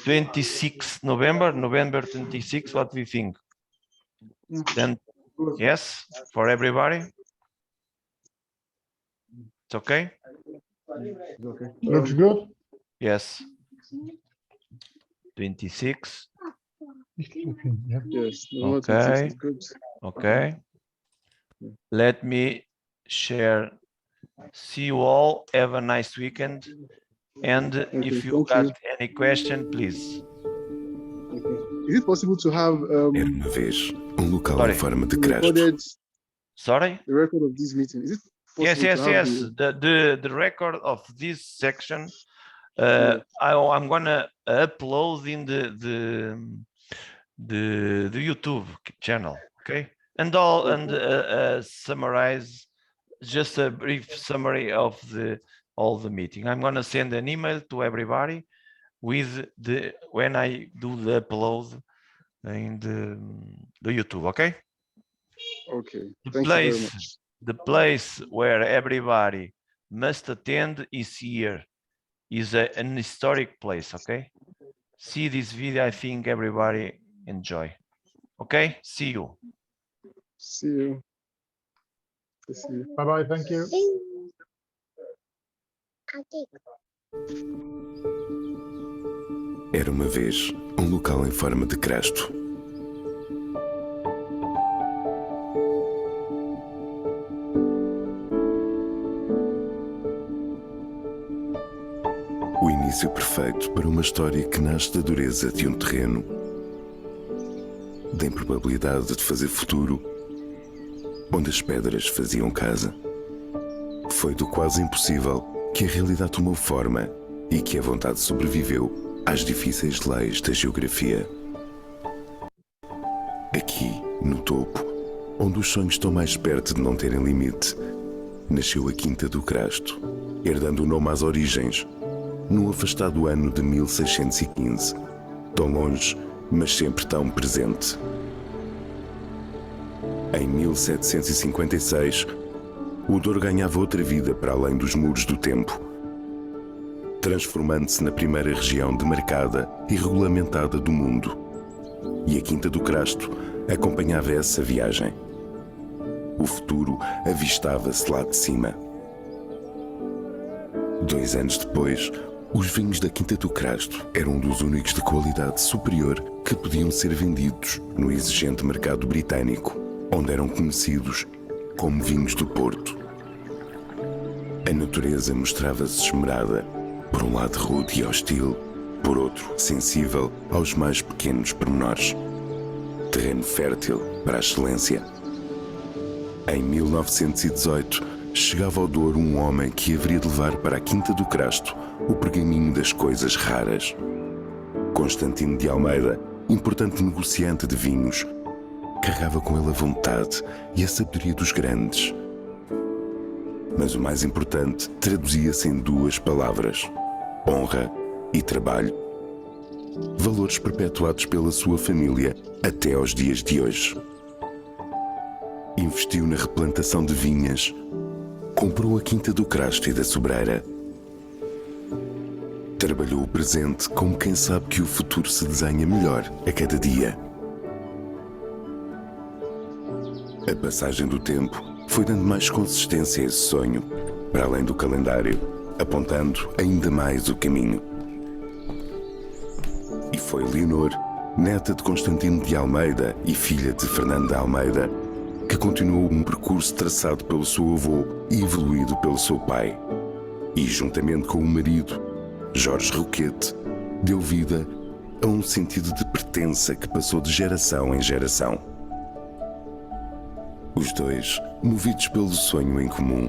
26 November 26. What do you think? Then yes, for everybody. It's okay. Looks good. Yes. 26. Yes. Okay. Okay. Let me share. See you all. Have a nice weekend. And if you got any question, please. Is it possible to have Era uma vez local em forma de Sorry? The record of this meeting. Is it possible Yes. to have The record of this section. I'm gonna upload in the YouTube channel, okay? And summarize just a brief summary of all the meeting. I'm gonna send an email to everybody with when I do the upload in the YouTube, okay? Okay. Thank you very much. The place where everybody must attend is here. Is an historic place, okay? See this video, I think everybody enjoy. Okay, see you. See you. See you. Bye-bye, thank you. Era uma vez um local em forma de crasto. O início perfeito para uma história que nasce da dureza de um terreno, da improbabilidade de fazer futuro, onde as pedras faziam casa. Foi do quase impossível que a realidade tomou forma e que a vontade sobreviveu às difíceis leis da geografia. Aqui, no topo, onde os sonhos estão mais perto de não terem limite, nasceu a Quinta do Crasto, herdando o nome às origens, num afastado ano de 1615, tão longe, mas sempre tão presente. Em 1756, o Douro ganhava outra vida para além dos muros do tempo, transformando-se na primeira região demarcada e regulamentada do mundo. E a Quinta do Crasto acompanhava essa viagem. O futuro avistava-se lá de cima. 2 anos depois, os vinhos da Quinta do Crasto eram um dos únicos de qualidade superior que podiam ser vendidos no exigente mercado britânico, onde eram conhecidos como vinhos do Porto. A natureza mostrava-se esmerada, por um lado rude e hostil, por outro sensível aos mais pequenos pormenores. Terreno fértil para a excelência. Em 1918, chegava ao Douro um homem que haveria de levar para a Quinta do Crasto o pergaminho das coisas raras. Constantino de Almeida, importante negociante de vinhos, carregava com ele a vontade e a sabedoria dos grandes. Mas o mais importante traduzia-se em 2 palavras: honra e trabalho. Valores perpetuados pela sua família até aos dias de hoje. Investiu na replantação de vinhas, comprou a Quinta do Crasto e da Sobreira. Trabalhou o presente como quem sabe que o futuro se desenha melhor a cada dia. A passagem do tempo foi dando mais consistência a esse sonho, para além do calendário, apontando ainda mais o caminho. E foi Leonor, neta de Constantino de Almeida e filha de Fernando de Almeida, que continuou um percurso traçado pelo seu avô e evoluído pelo seu pai. E, juntamente com o marido, Jorge Roquete, deu vida a um sentido de pertença que passou de geração em geração. Os dois, movidos pelo sonho em comum,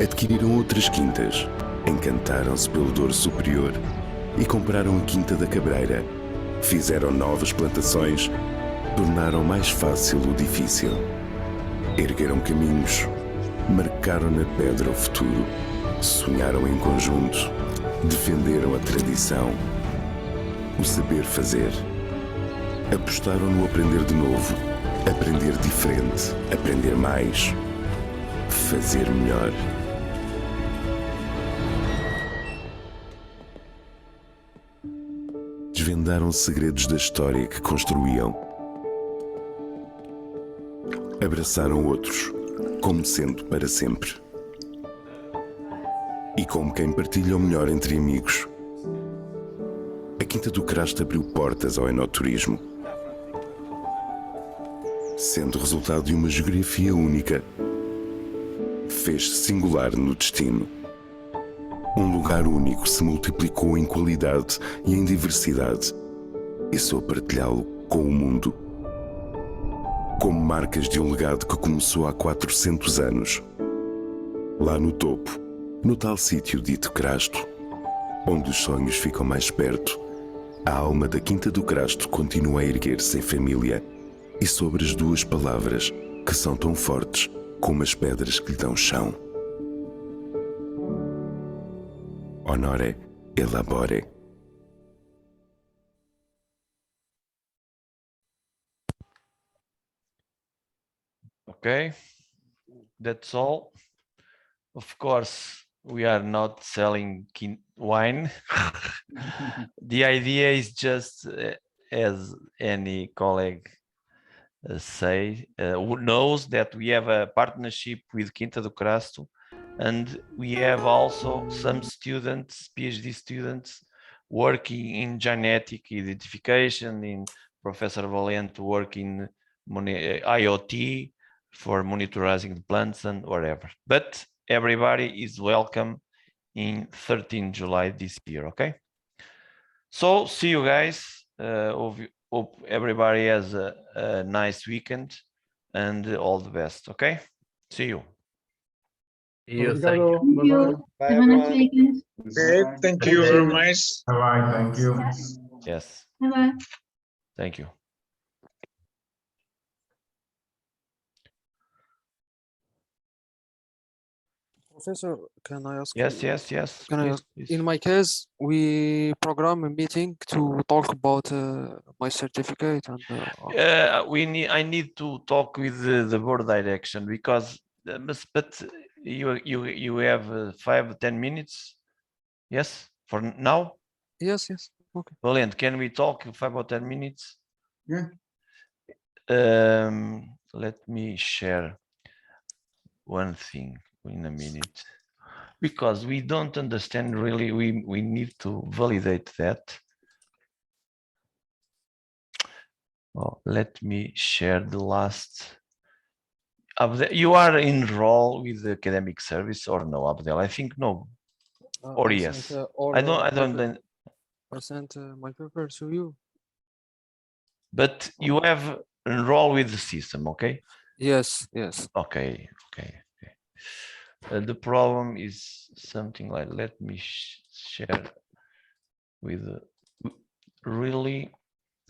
adquiriram outras quintas, encantaram-se pelo Douro Superior e compraram a Quinta da Cabreira, fizeram novas plantações, tornaram mais fácil o difícil. Ergueram caminhos, marcaram na pedra o futuro, sonharam em conjunto, defenderam a tradição, o saber fazer. Apostaram no aprender de novo, aprender diferente, aprender mais, fazer melhor. Desvendaram segredos da história que construíam. Abraçaram outros, como sendo para sempre. E como quem partilha o melhor entre amigos, a Quinta do Crasto abriu portas ao enoturismo. Sendo resultado de uma geografia única, fez-se singular no destino. Um lugar único se multiplicou em qualidade e em diversidade e soube partilhá-lo com o mundo. Como marcas de um legado que começou há 400 anos. Lá no topo, no tal sítio dito Crasto, onde os sonhos ficam mais perto, a alma da Quinta do Crasto continua a erguer-se em família e sobre as 2 palavras que são tão fortes como as pedras que lhe dão chão. Honore e labore. Okay, that's all. Of course, we are not selling wine. The idea is just, as any colleague knows that we have a partnership with Quinta do Crasto, and we have also some students, PhD students, working in genetic identification, in Professor Valente working IoT for monitoring the plants and whatever. But everybody is welcome in 13 July this year, okay? So see you guys. Hope everybody has a nice weekend and all the best, okay? See you. Thank Thank you. Have a nice weekend. Great, thank you very much. Bye-bye, thank you. Yes, Bye-bye. thank you. Professor, can I ask? Yes, you- yes, yes. Can I Please, ask? please. In my case, we program a meeting to talk about my certificate and. I need to talk with the board direction because, but you have 5-10 minutes. Yes, for now. Yes, yes. Okay. Valente, can we talk 5 or 10 minutes? Yeah. Let me share one thing in a minute, because we don't understand really. We need to validate that. Oh, let me share the last. You are enrolled with the academic service or no, Abdel? I think no, or yes. I don't. I sent my paper to you. But you have enrolled with the system, okay? Yes, yes. Okay. The problem is something like, let me share with really,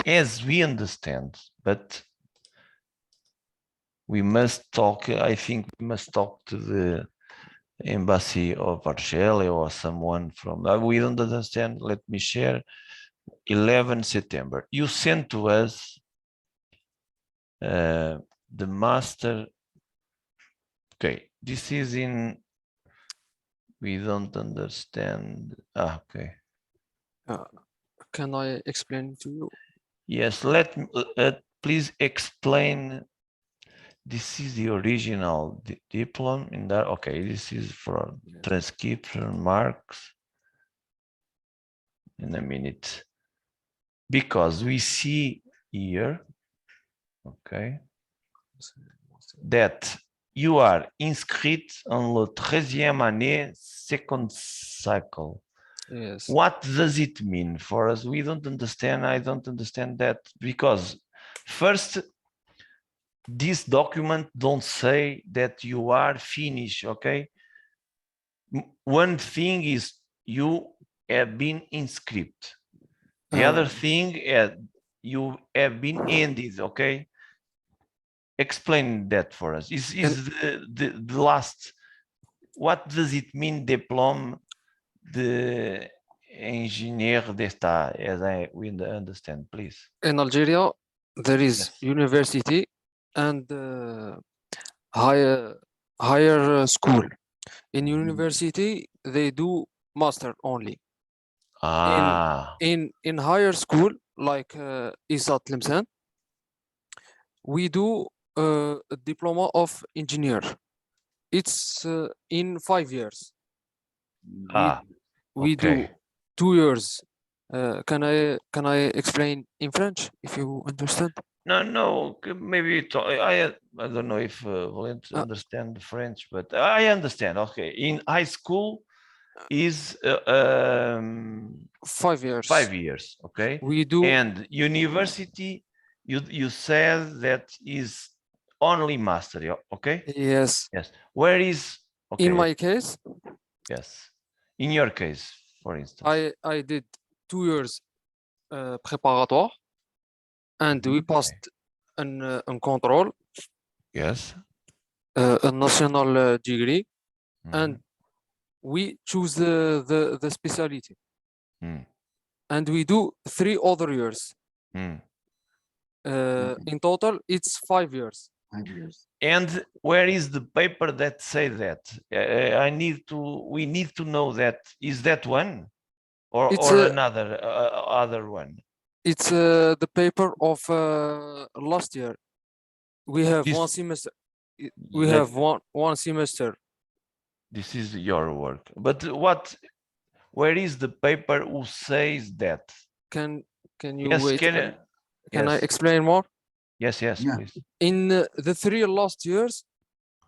as we understand, but we must talk. I think we must talk to the embassy of Argelia or someone from. We don't understand. Let me share. 11 September. You sent to us the master. Okay, this is in. We don't understand. Okay. Can I explain to you? Yes, let me please explain. This is the original diploma in that. Okay, this is for transcription marks. In a minute, because we see here, okay, that you are inscrite on the 13e année second cycle. Yes. What does it mean for us? We don't understand. I don't understand that, because first, this document don't say that you are finished, okay? One thing is you have been inscribed. The other thing you have been ended, okay? Explain that for us. Is the last, what does it mean, diplôme de ingénieur d'État, as we understand, please? In Algeria, there is university and higher school. In university, they do master only. In higher school, like ISAT Lemsan, we do a diploma of engineer. It's in 5 years. We do 2 years. Can I explain in French if you understand? No, maybe I don't know if Valente understand French, but I understand. Okay, in high school is 5 years. 5 years, okay. We do, and university. You said that is only master, okay? Yes. Yes. Where is okay? In my case? Yes. In your case, for instance. I did 2 years préparatoire, and we passed an control. Yes. A national degree, and we choose the specialty. And we do 3 other years. In total, it's 5 years. 5 years. And where is the paper that say that? We need to know that. Is that one, or another other one? It's the paper of last year. We have one semester. We have one semester. This is your work. But where is the paper who says that? Can you Yes, wait? can I explain more? Yes, please. In the 3 last years,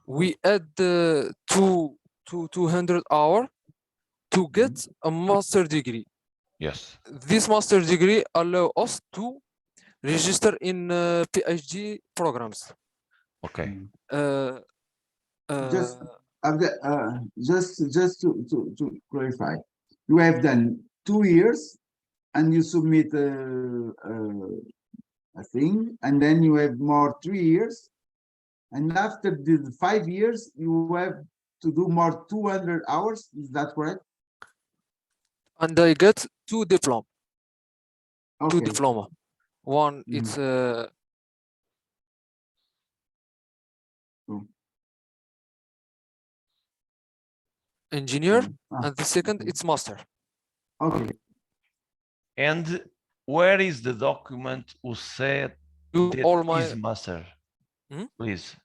we add 200 hours to get a master degree. Yes. This master degree allow us to register in PhD programs. Okay. Just to clarify, you have done 2 years and you submit a thing, and then you have more 3 years, and after the 5 years you have to do more 200 hours. Is that correct? And I get 2 diploma. Okay. 2 diploma. One it's engineer, and the second it's master. Okay. And where is the document who said that is master? Please,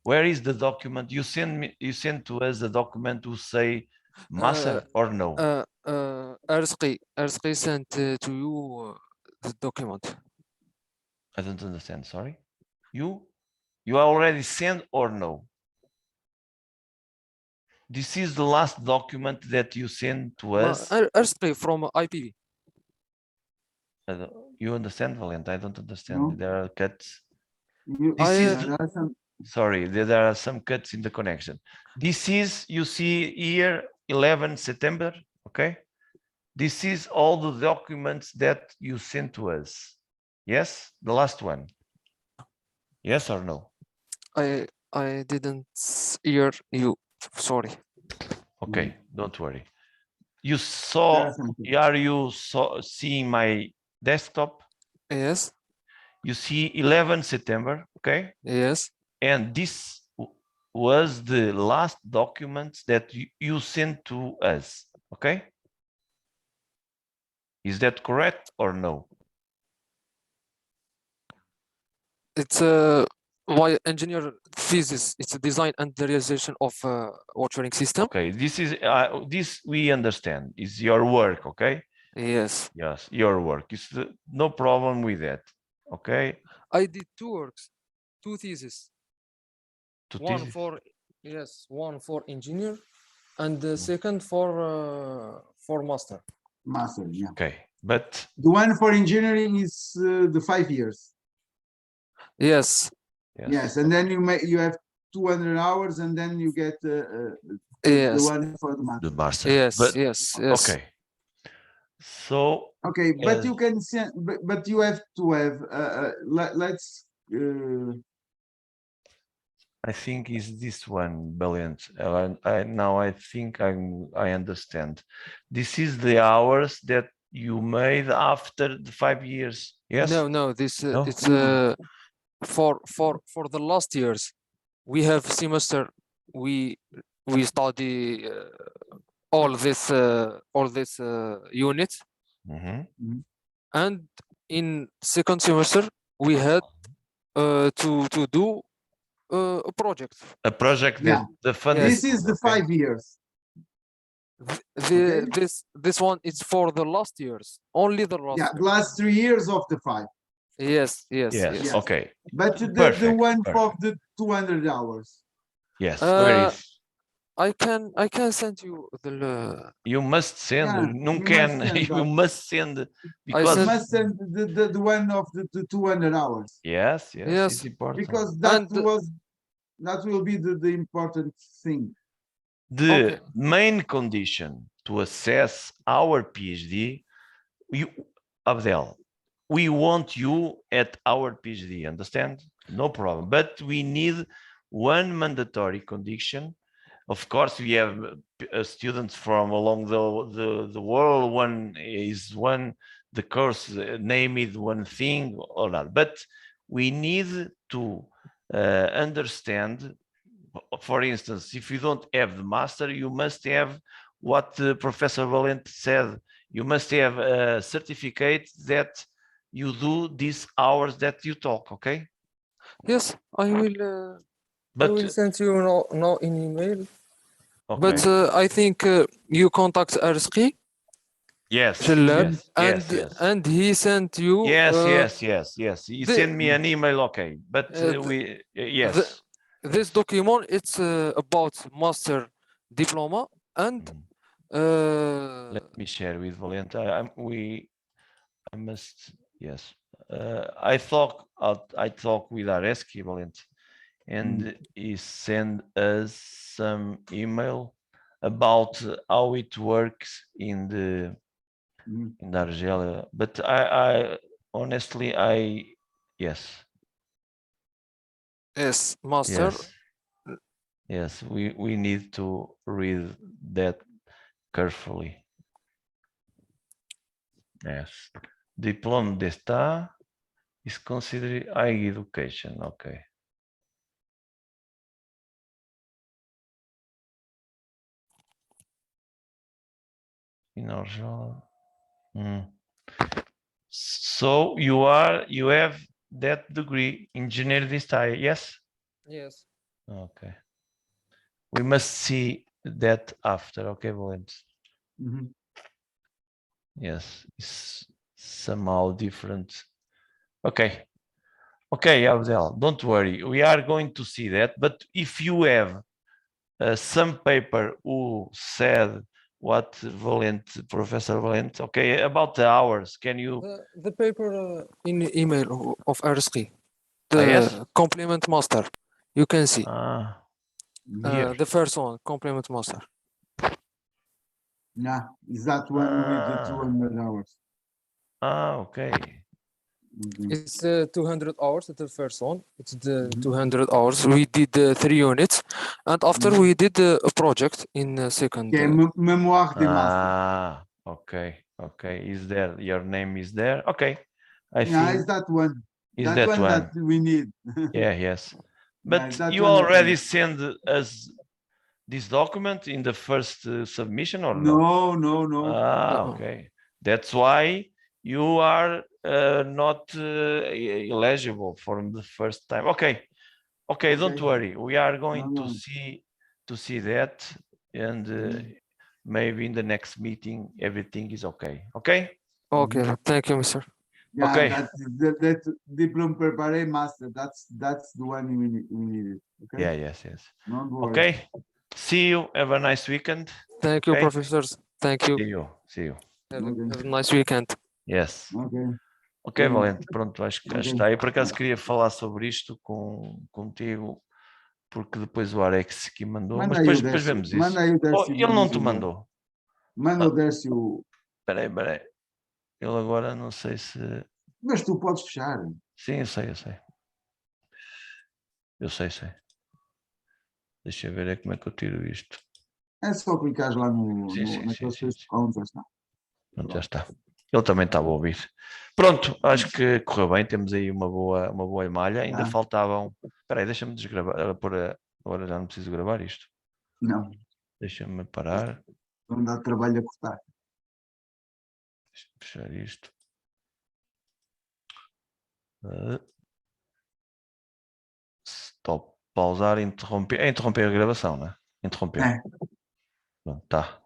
where is the document you send to us? The document who say master or no? Arzqi sent to you the document. I don't understand. Sorry, you already sent or no? This is the last document that you sent to us. Arzqi from IPV. You understand, Valente? I don't understand. No. There are cuts. Sorry, there are some cuts in the connection. This is, you see here, 11 September, okay? This is all the documents that you sent to us. Yes, the last one. Yes or no? I didn't hear you. Sorry. Okay, don't worry. You saw, are you seeing my desktop? Yes. You see 11 September, okay? Yes. And this was the last document that you sent to us, okay? Is that correct or no? It's my engineer thesis. It's a design and the realization of watering system. Okay, this is this we understand. It's your work, okay? Yes. Yes, your work. It's no problem with that, okay? I did 2 works, 2 theses. One thesis? one for engineer, and the second for master. Master, yeah. Okay, but the one for engineering is the 5 years. Yes. Yes, and then you have 200 hours, and then you get the one for the master. The master. Yes, but, yes. Okay. So. Okay, but you can send, but you have to have. Let's. I think is this one, Brilliant. Now I think I understand. This is the hours that you made after the 5 years. Yes. No. This it's for the last years. We have semester. We study all this units, and in second semester we had to do a project. A project that the fund. This is the 5 years. This one is for the last years. Only the last. Yeah, the last 3 years of the 5. Yes. Okay. But the one for the 200 hours. Yes. Where is? I can send you the. You must send. You must send because you must send the one of the 200 hours. Yes. It's important. Because that will be the important thing. The main condition to assess our PhD, Abdel, we want you at our PhD, understand? No problem. But we need one mandatory condition. Of course, we have students from along the world. One is the course named one thing or not. But we need to understand, for instance, if you don't have the master, you must have what Professor Valente said. You must have a certificate that you do these hours that you talk, okay? Yes, I will send you now in email. Okay. But I think you contact Arski. Yes, Shalab, yes, yes. and he sent you. Yes. He the- sent me an email. Okay, but yes. This document it's about master diploma and. Let me share with Valente. I must. Yes. I talk with Areski Valente, and he sent us some email about how it works in the Argelia. But I honestly yes. Yes, master. Yes, we need to read that carefully. Yes. Diploma de Estado is considered high education. Okay. In Argelia. So you have that degree, engineer de Estado, yes? Yes. Okay. We must see that after, okay, Valente? Yes, it's somehow different. Okay. Okay, Abdel, don't worry. We are going to see that. But if you have some paper who said what Valente, Professor Valente, okay, about the hours, can you? The paper in email of Arski, the yes? complement master, you can see. Here. The first one, complement master. Yeah, is that one with the 200 hours? Okay. It's 200 hours at the first one. It's the 200 hours. We did 3 units, and after we did a project in second. Memoir de master. Okay. Is there? Your name is there? Okay. I yeah, think it's that one. Is that one that we need. yes. But Yeah, you already sent us this document in the first submission or no? No. Okay. That's why you are not eligible for the first time. Okay. Don't worry. We are going to see that, and maybe in the next meeting everything is okay. Okay. Okay. Thank you, Mr. Yeah, okay. That diploma preparé master. That's the one we need. Okay. Yeah. Yes. Don't worry. Okay. See you. Have a nice weekend. Thank you, professors. Thank you. See you. Have a nice weekend. Yes. Ok, Valente, pronto, acho que já está. Eu por acaso queria falar sobre isto contigo, porque depois o Alex aqui mandou, mas depois vemos isso. Manda aí o Décio. Ele não te mandou? Manda o Décio. Espera aí. Ele agora não sei se... Mas tu podes fechar. Sim, eu sei. Deixa eu ver como é que eu tiro isto. É só clicar lá naqueles textos onde já está. Pronto, já está. Ele também estava a ouvir. Pronto, acho que correu bem. Temos aí uma boa malha. Ainda faltavam... Espera aí, deixa-me desgravar. Agora já não preciso gravar isto. Não. Deixa-me parar. Não dá trabalho a cortar. Deixa-me fechar isto. Stop. Pausar, interromper. É interromper a gravação, não é? Interromper. Pronto, tá.